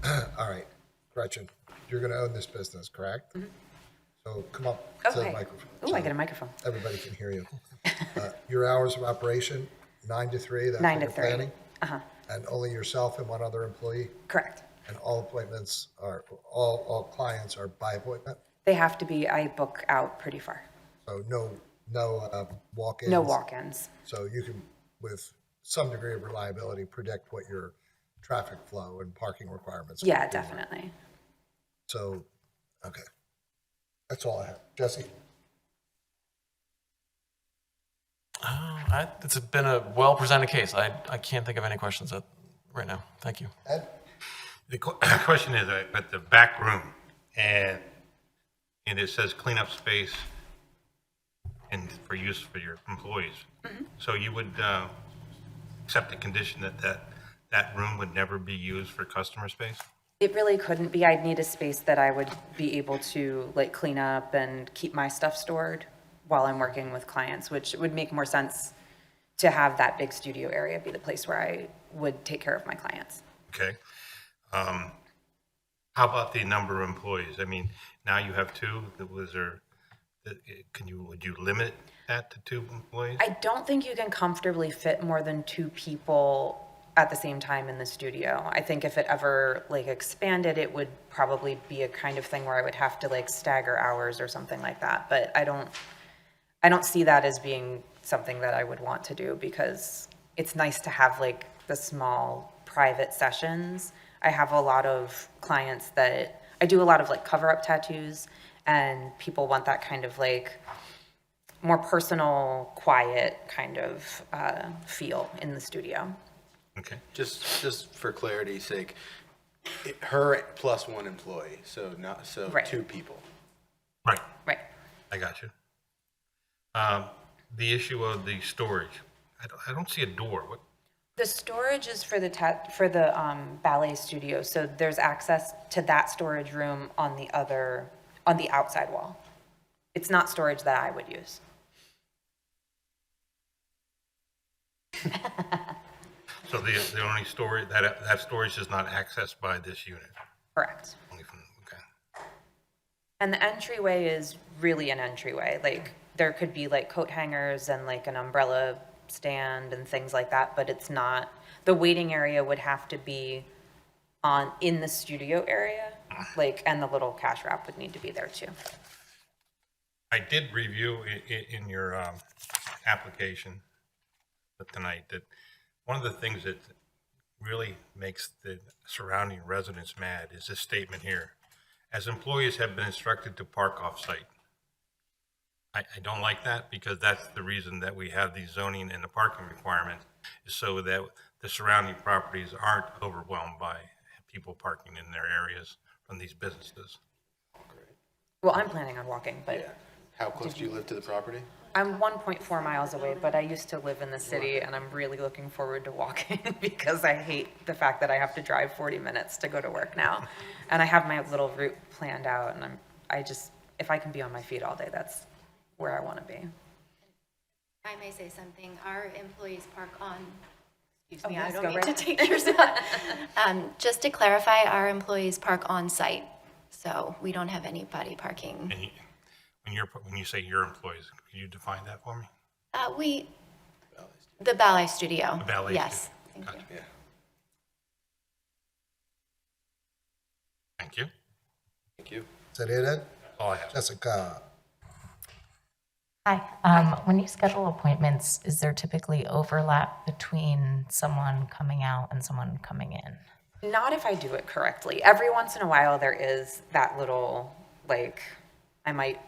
all right, Gretchen, you're going to own this business, correct? Mm-hmm. So come up to the Okay. microphone. Oh, so I get a microphone. everybody can hear you. Your hours of operation, 9 to 3, that's 9 when to you're 3. planning? Uh-huh, And only yourself and one other employee? correct. And all appointments are, all clients are by appointment? They have to be, I book out pretty far. So no walk-ins? No walk-ins. So you can, with some degree of reliability, predict what your traffic flow and parking requirements are. Yeah, definitely. So, okay. That's all I have. Jesse? It's been a well-presented case. I can't think of any questions right now. Thank you. Ed? The question is at the back room, and it says cleanup space and for use for your employees. So you would accept the condition that room would never be used for customer space? It really couldn't be. I'd need a space that I would be able to like clean up and keep my stuff stored while I'm working with clients, which would make more sense to have that big studio area be the place where I would take care of my clients. Okay. How about the number of employees? I mean, now you have 2. Would you limit that to 2 employees? I don't think you can comfortably fit more than 2 people at the same time in the studio. I think if it ever like expanded, it would probably be a kind of thing where I would have to like stagger hours or something like that. But I don't see that as being something that I would want to do because it's nice to have like the small private sessions. I have a lot of clients that I do a lot of like cover-up tattoos, and people want that kind of like more personal, quiet kind of feel in the studio. Okay. Just for clarity's sake, her plus 1 employee, so Right. 2 people. Right. Right. I got you. The issue of the storage. I don't see a door. What? The storage is for the ballet studio, so there's access to that storage room on the outside wall. It's not storage that I would use. So the only storage, that storage is not accessed by this unit? Correct. Only from, okay. And the entryway is really an entryway. Like, there could be like coat hangers and like an umbrella stand and things like that, but it's not, the waiting area would have to be in the studio area, like, and the little cash wrap would need to be there too. I did review in your application tonight that one of the things that really makes the surrounding residents mad is this statement here. As employees have been instructed to park off-site. I don't like that because that's the reason that we have the zoning and the parking requirements is so that the surrounding properties aren't overwhelmed by people parking in their areas from these businesses. Well, I'm planning on walking, but How close do you live to the property? I'm 1.4 miles away, but I used to live in the city and I'm really looking forward to walking because I hate the fact that I have to drive 40 minutes to go to work now. And I have my little route planned out and if I can be on my feet all day, that's where I want to be. I may say something. Our employees park on, excuse me, Oh, I yes, don't go mean right to ahead. take your spot. Just to clarify, our employees park on site, so we don't have anybody parking. And when you say your employees, can you define that for me? The ballet studio. The ballet Yes, studio. thank you. Yeah. Thank you. Thank you. Is that it, Ed? That's all I have. Jessica? Hi. When you schedule appointments, is there typically overlap between someone coming out and someone coming in? Not if I do it correctly. Every once in a while, there is that little, like, I might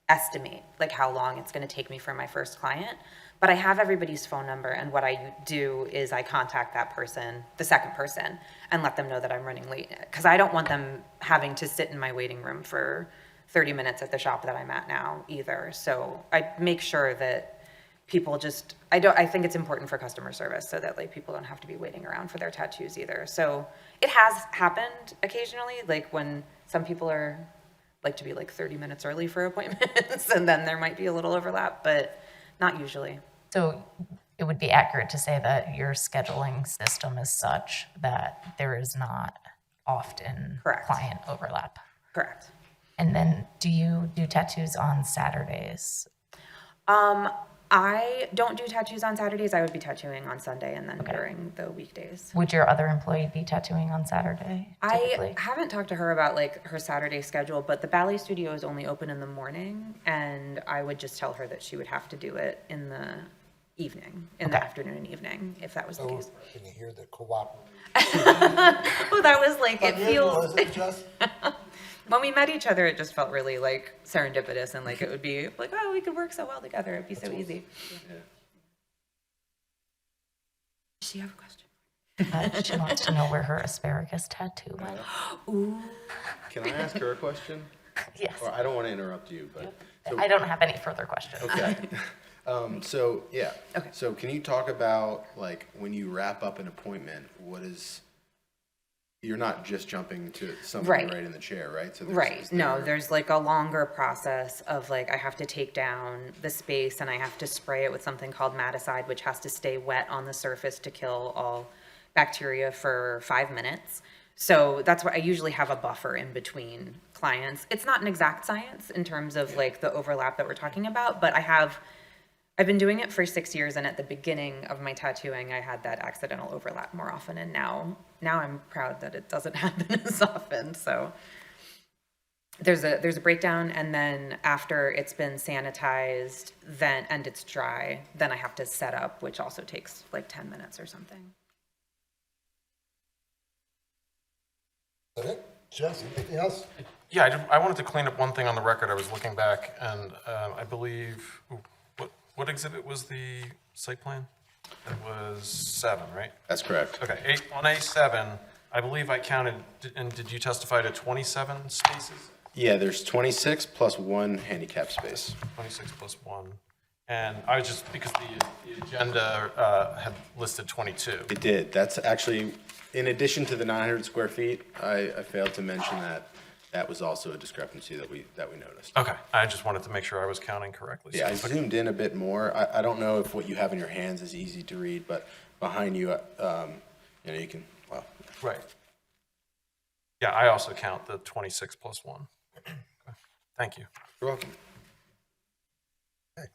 estimate like how long it's going to take me for my first client, but I have everybody's phone number, and what I do is I contact that person, the second person, and let them know that I'm running late, because I don't want them having to sit in my waiting room for 30 minutes at the shop that I'm at now either. So I make sure that people I think it's important for customer service so that like people don't have to be waiting around for their tattoos either. So it has happened occasionally, like when some people like to be like 30 minutes early for appointments and then there might be a little overlap, but not usually. So it would be accurate to say that your scheduling system is such that there is not often Correct. client overlap. Correct. And then do you do tattoos on Saturdays? I don't do tattoos on Saturdays. I would be tattooing on Sunday and then during the weekdays. Would your other employee be tattooing on Saturday typically? I haven't talked to her about like her Saturday schedule, but the ballet studio is only open in the morning, and I would just tell her that she would have to do it in the evening, in the afternoon and evening, if that was the So, case. can you hear the co-op? Well, that was like, it Unusual, feels, isn't it, Jess? when we met each other, it just felt really like serendipitous and like it would be like, oh, we could work so well together. It'd be so easy. Does she have a question? She wants to know where her asparagus tattoo went. Ooh. Can I ask her a question? Yes. Or I don't want to interrupt you, but. So- I don't have any further questions. Okay. So, yeah. Okay. So can you talk about, like, when you wrap up an appointment, you're not just jumping to somebody right in the chair, right? So Right. No, there's like a longer process of like, I have to take down the space and I have to spray it with something called maticide, which has to stay wet on the surface to kill all bacteria for 5 minutes. So that's why I usually have a buffer in between clients. It's not an exact science in terms of like the overlap that we're talking about, but I've been doing it for 6 years, and at the beginning of my tattooing, I had that accidental overlap more often, and now I'm proud that it doesn't happen as often. So there's a breakdown, and then after it's been sanitized, and it's dry, then I have to set up, which also takes like 10 minutes or something. Is that it? Jess, anything else? Yeah, I wanted to clean up one thing on the record. I was looking back, and I believe, what exhibit was the site plan? It was 7, right? That's correct. Okay, on A7, I believe I counted, and did you testify to 27 spaces? Yeah, there's 26 plus 1 handicap space. 26 plus 1. And I was just, because the agenda had listed 22. It did. That's actually, in addition to the 900 square feet, I failed to mention that was also a discrepancy that we noticed. Okay, I just wanted to make sure I was counting correctly. Yeah, I zoomed in a bit more. I don't know if what you have in your hands is easy to read, but behind you, you can, well. Right. Yeah, I also count the 26 plus 1. Okay. Thank you. You're welcome. Okay.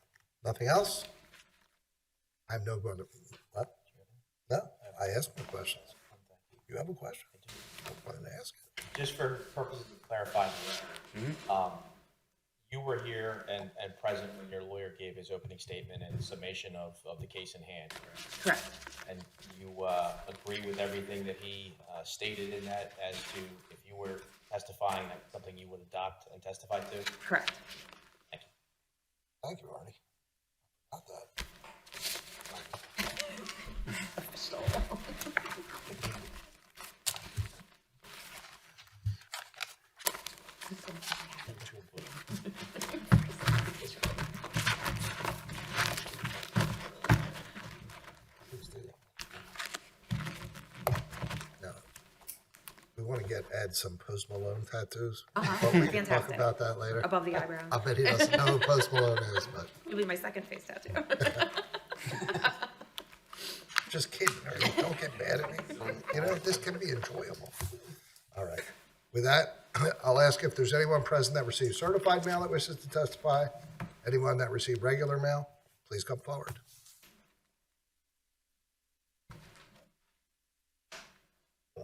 Nothing else? I have no other, what? No, I asked my questions. You have a question? I wanted to ask it. Just for purposes of clarifying, you were here and present when your lawyer gave his opening statement and summation of the case in hand. Correct. And you agree with everything that he stated in that as to if you were testifying, that's something you would adopt and testify to? Correct. Thank you. Thank you, Artie. Got that. Now, we want to add some Post Malone tattoos. But we can talk Fantastic. about that later. Above the eyebrow. I bet he doesn't know who Post Malone is, but It'll be my second face tattoo. just kidding, Ernie. Don't get mad at me. You know, this can be enjoyable. All right. With that, I'll ask if there's anyone present that received certified mail that wishes to testify. Anyone that received regular mail, please come forward.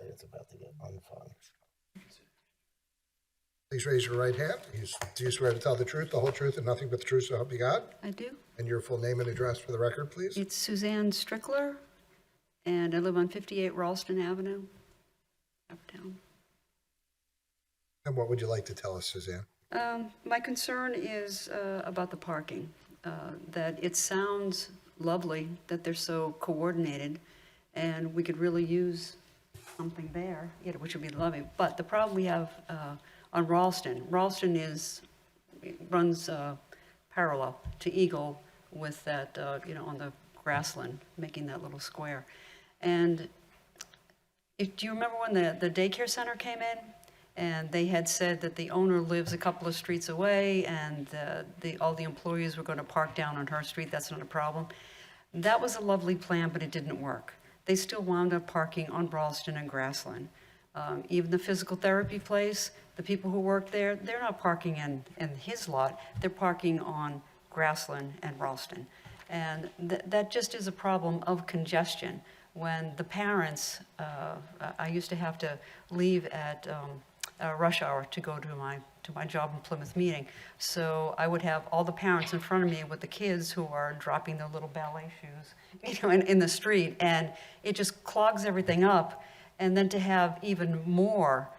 It's about to get unfun. Please raise your right hand. Do you swear to tell the truth, the whole truth, and nothing but the truth, so help you God? I do. And your full name and address for the record, please? It's Suzanne Strickler, and I live on 58 Ralston Avenue, uptown. And what would you like to tell us, Suzanne? My concern is about the parking, that it sounds lovely that they're so coordinated, and we could really use something there, which would be lovely. But the problem we have on Ralston runs parallel to Eagle with that, on the grassland, making that little square. And do you remember when the daycare center came in? And they had said that the owner lives a couple of streets away and all the employees were going to park down on her street. That's not a problem. That was a lovely plan, but it didn't work. They still wound up parking on Ralston and Grassland. Even the physical therapy place, the people who work there, they're not parking in his lot. They're parking on Grassland and Ralston. And that just is a problem of congestion. When the parents, I used to have to leave at rush hour to go to my job in Plymouth meeting. So I would have all the parents in front of me with the kids who are dropping their little ballet shoes, in the street, and it just clogs everything up. And then to have even more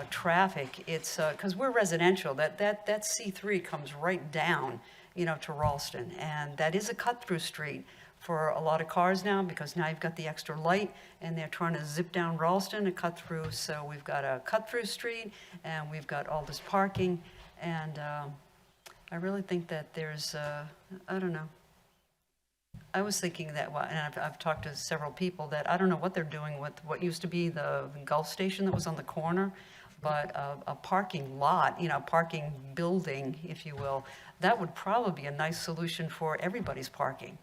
traffic, it's because we're residential. That C3 comes right down, to Ralston, and that is a cut-through street for a lot of cars now, because now you've got the extra light and they're trying to zip down Ralston and cut through. So we've got a cut-through street and we've got all this parking. And I really think that there's, I don't know. I was thinking that, and I've talked to several people, that I don't know what they're doing with what used to be the Gulf station that was on the corner, but a parking lot, parking building, if you will, that would probably be a nice solution for everybody's parking.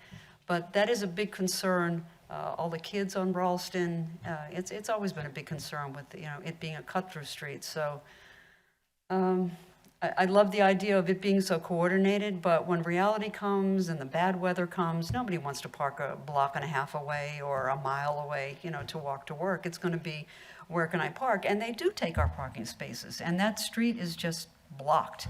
But that is a big concern. All the kids on Ralston, it's always been a big concern with it being a cut-through street. So I love the idea of it being so coordinated, but when reality comes and the bad weather comes, nobody wants to park a block and a half away or a mile away, to walk to work. It's going to be, where can I park? And they do take our parking spaces, and that street is just blocked,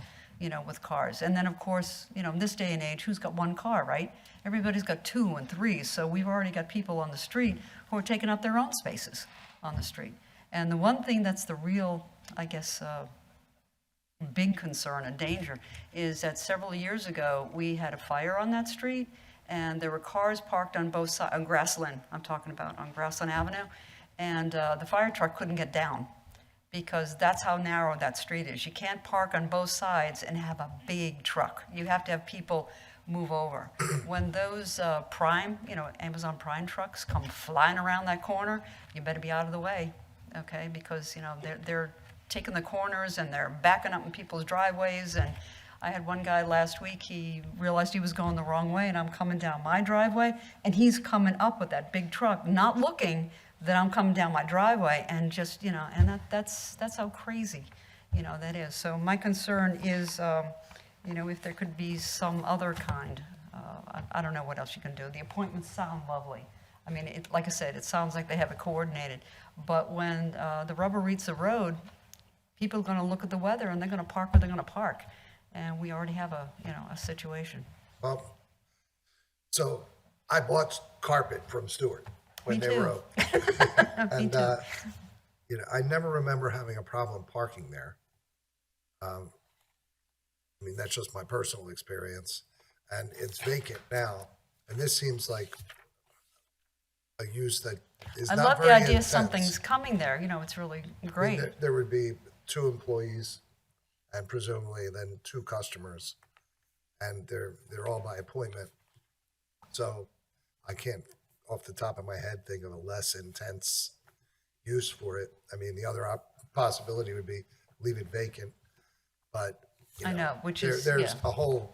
with cars. And then, of course, in this day and age, who's got one car, right? Everybody's got 2 and 3, so we've already got people on the street who are taking up their own spaces on the street. And the one thing that's the real, I guess, big concern and danger is that several years ago, we had a fire on that street, and there were cars parked on both sides, on Grassland, I'm talking about, on Grassland Avenue, and the fire truck couldn't get down, because that's how narrow that street is. You can't park on both sides and have a big truck. You have to have people move over. When those Prime, Amazon Prime trucks come flying around that corner, you better be out of the way, okay? Because, they're taking the corners and they're backing up in people's driveways. And I had one guy last week, he realized he was going the wrong way, and I'm coming down my driveway, and he's coming up with that big truck, not looking that I'm coming down my driveway, and just, and that's how crazy, that is. So my concern is, if there could be some other kind, I don't know what else you can do. The appointments sound lovely. I mean, like I said, it sounds like they have it coordinated. But when the rubber meets the road, people are going to look at the weather and they're going to park where they're going to park. And we already have a situation. Well, so I bought carpet from Stewart when Me they were too. open. Me And, too. you know, I never remember having a problem parking there. I mean, that's just my personal experience. And it's vacant now. And this seems like a use that is I not love the very idea intense. something's coming there, it's really I mean, great. there would be 2 employees and presumably then 2 customers. And they're all by appointment. So I can't, off the top of my head, think of a less intense use for it. I mean, the other possibility would be leave it vacant, but, you I know, know, which is, there's yeah. a whole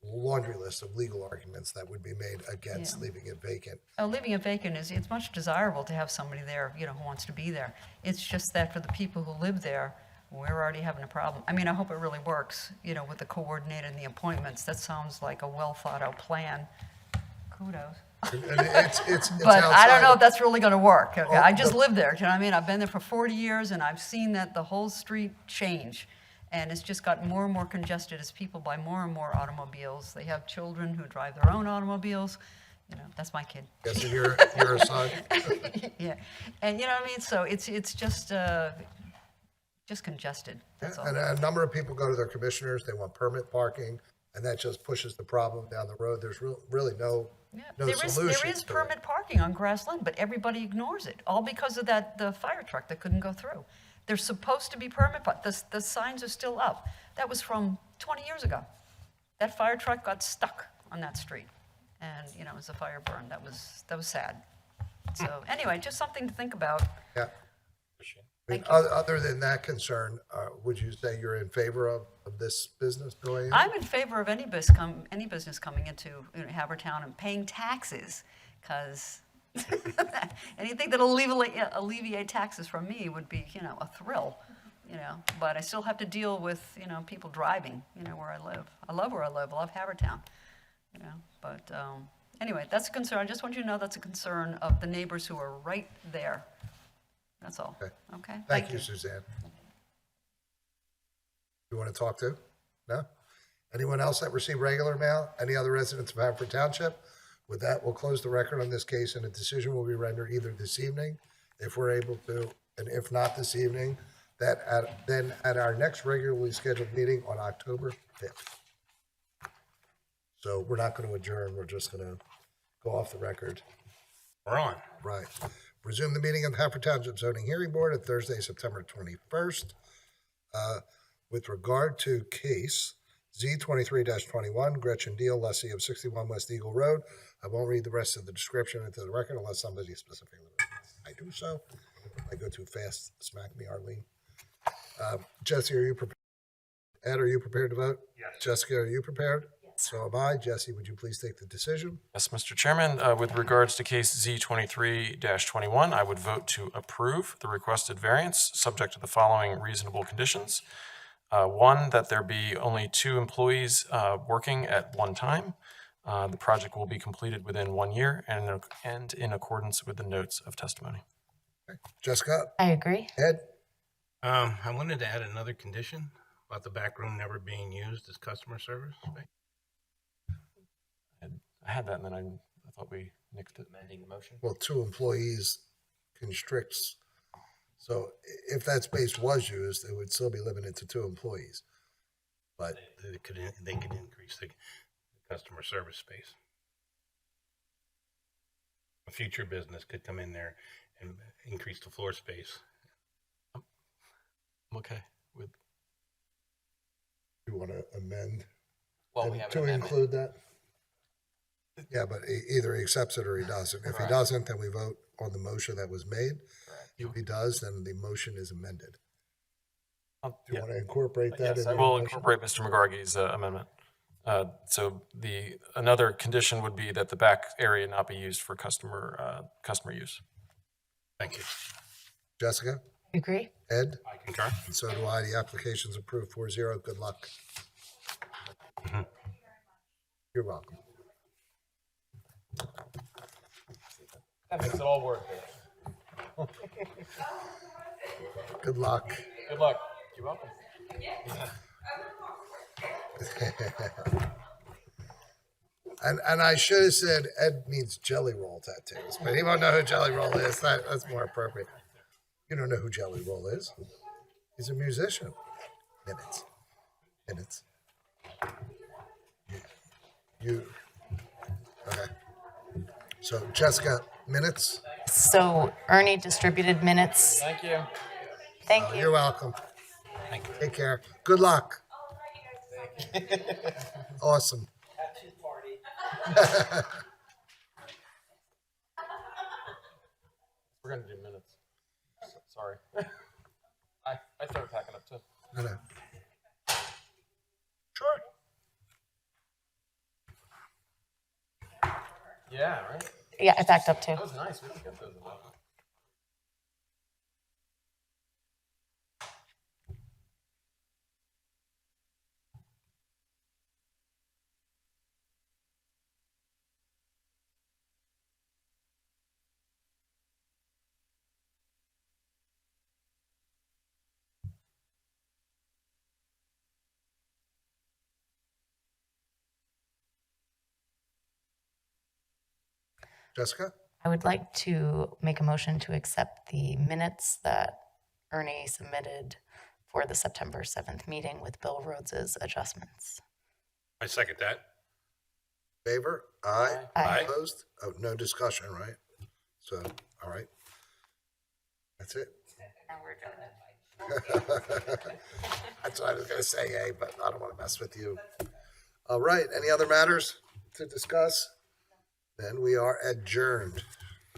laundry list of legal arguments that would be made against Yeah. leaving it vacant. Leaving it vacant it's much desirable to have somebody there, who wants to be there. It's just that for the people who live there, we're already having a problem. I mean, I hope it really works, with the coordinator and the appointments. That sounds like a well-thought-out plan. Kudos. And it's But I don't know outside if that's really going to work. Okay? Oh, I just the- live there, do you know what I mean? I've been there for 40 years, and I've seen that the whole street change. And it's just gotten more and more congested as people buy more and more automobiles. They have children who drive their own automobiles. That's my kid. Yes, and you're a son. Yeah, and you know what I mean? So it's just congested, that's all. And a number of people go to their commissioners, they want permit parking, and that just pushes the problem down the road. There's really no solution. There is permit parking on Grassland, but everybody ignores it, all because of the fire truck that couldn't go through. There's supposed to be permit, but the signs are still up. That was from 20 years ago. That fire truck got stuck on that street, and, it was a fire burn. That was sad. So anyway, just something to think about. Yeah. I mean, other than that concern, would you say you're in favor of this business going in? I'm in favor of any business coming into Havertown and paying taxes, because anything that'll alleviate taxes from me would be, a thrill, But I still have to deal with, people driving, where I live. I love where I live. I love Havertown, But anyway, that's a concern. I just want you to know that's a concern of the neighbors who are right there. That's all. Okay? Thank you, Suzanne. You want to talk to? No? Anyone else that received regular mail? Any other residents of Haverford Township? With that, we'll close the record on this case, and a decision will be rendered either this evening, if we're able to, and if not this evening, then at our next regularly scheduled meeting on October 5th. So we're not going to adjourn, we're just going to go off the record. We're on. Right. Resume the meeting of the Haverford Township Zoning Hearing Board at Thursday, September 21st. With regard to case Z23-21, Gretchen Deal, lessee of 61 West Eagle Road. I won't read the rest of the description into the record unless somebody specifically requests I do so. If I go too fast, smack me, Arlene. Jesse, are you prepared? Ed, are you prepared to vote? Yes. Jessica, are you prepared? So am I. Jesse, would you please take the decision? Yes, Mr. Chairman, with regards to case Z23-21, I would vote to approve the requested variance, subject to the following reasonable conditions. 1, that there be only 2 employees working at one time. The project will be completed within 1 year and in accordance with the notes of testimony. Okay. Jessica? I agree. Ed? I wanted to add another condition about the back room never being used as customer service space. I had that, and then I thought we nixed it. Amending the motion? Well, 2 employees constricts. So if that space was used, it would still be limited to 2 employees. But They could increase the customer service space. A future business could come in there and increase the floor space. I'm okay with. you want to amend Well, we have an to amendment. include that? Yeah, but either he accepts it or he doesn't. If he Correct. doesn't, then we vote on the motion that was made. If he does, then the motion is amended. Do you want to incorporate that in Yes, the I will motion? incorporate Mr. McGargy's amendment. So another condition would be that the back area not be used for customer use. Thank you. Jessica? Agree? Ed? I concur. And so do I. The application's approved 4-0. Good luck. You're welcome. That makes it all worth it. Good luck. Good luck. You're welcome. And I should have said Ed needs Jelly Roll tattoos, but he won't know who Jelly Roll is. That's more appropriate. You don't know who Jelly Roll is. He's a musician. Minutes. You. Okay. So Jessica, minutes. So Ernie distributed minutes. Thank you. Thank you. You're welcome. Take care. Good luck. Awesome. We're gonna do minutes. Sorry. I started packing up too. No. Sure. Yeah, right? Yeah, I backed up too. That was nice. We didn't get those enough. Jessica? I would like to make a motion to accept the minutes that Ernie submitted for the September 7th meeting with Bill Rhodes's adjustments. I second that. Favor? Aye. Aye. Opposed? Oh, no discussion, right? So, all right. That's it. That's what I was going to say, but I don't want to mess with you. All right. Any other matters to discuss? Then we are adjourned.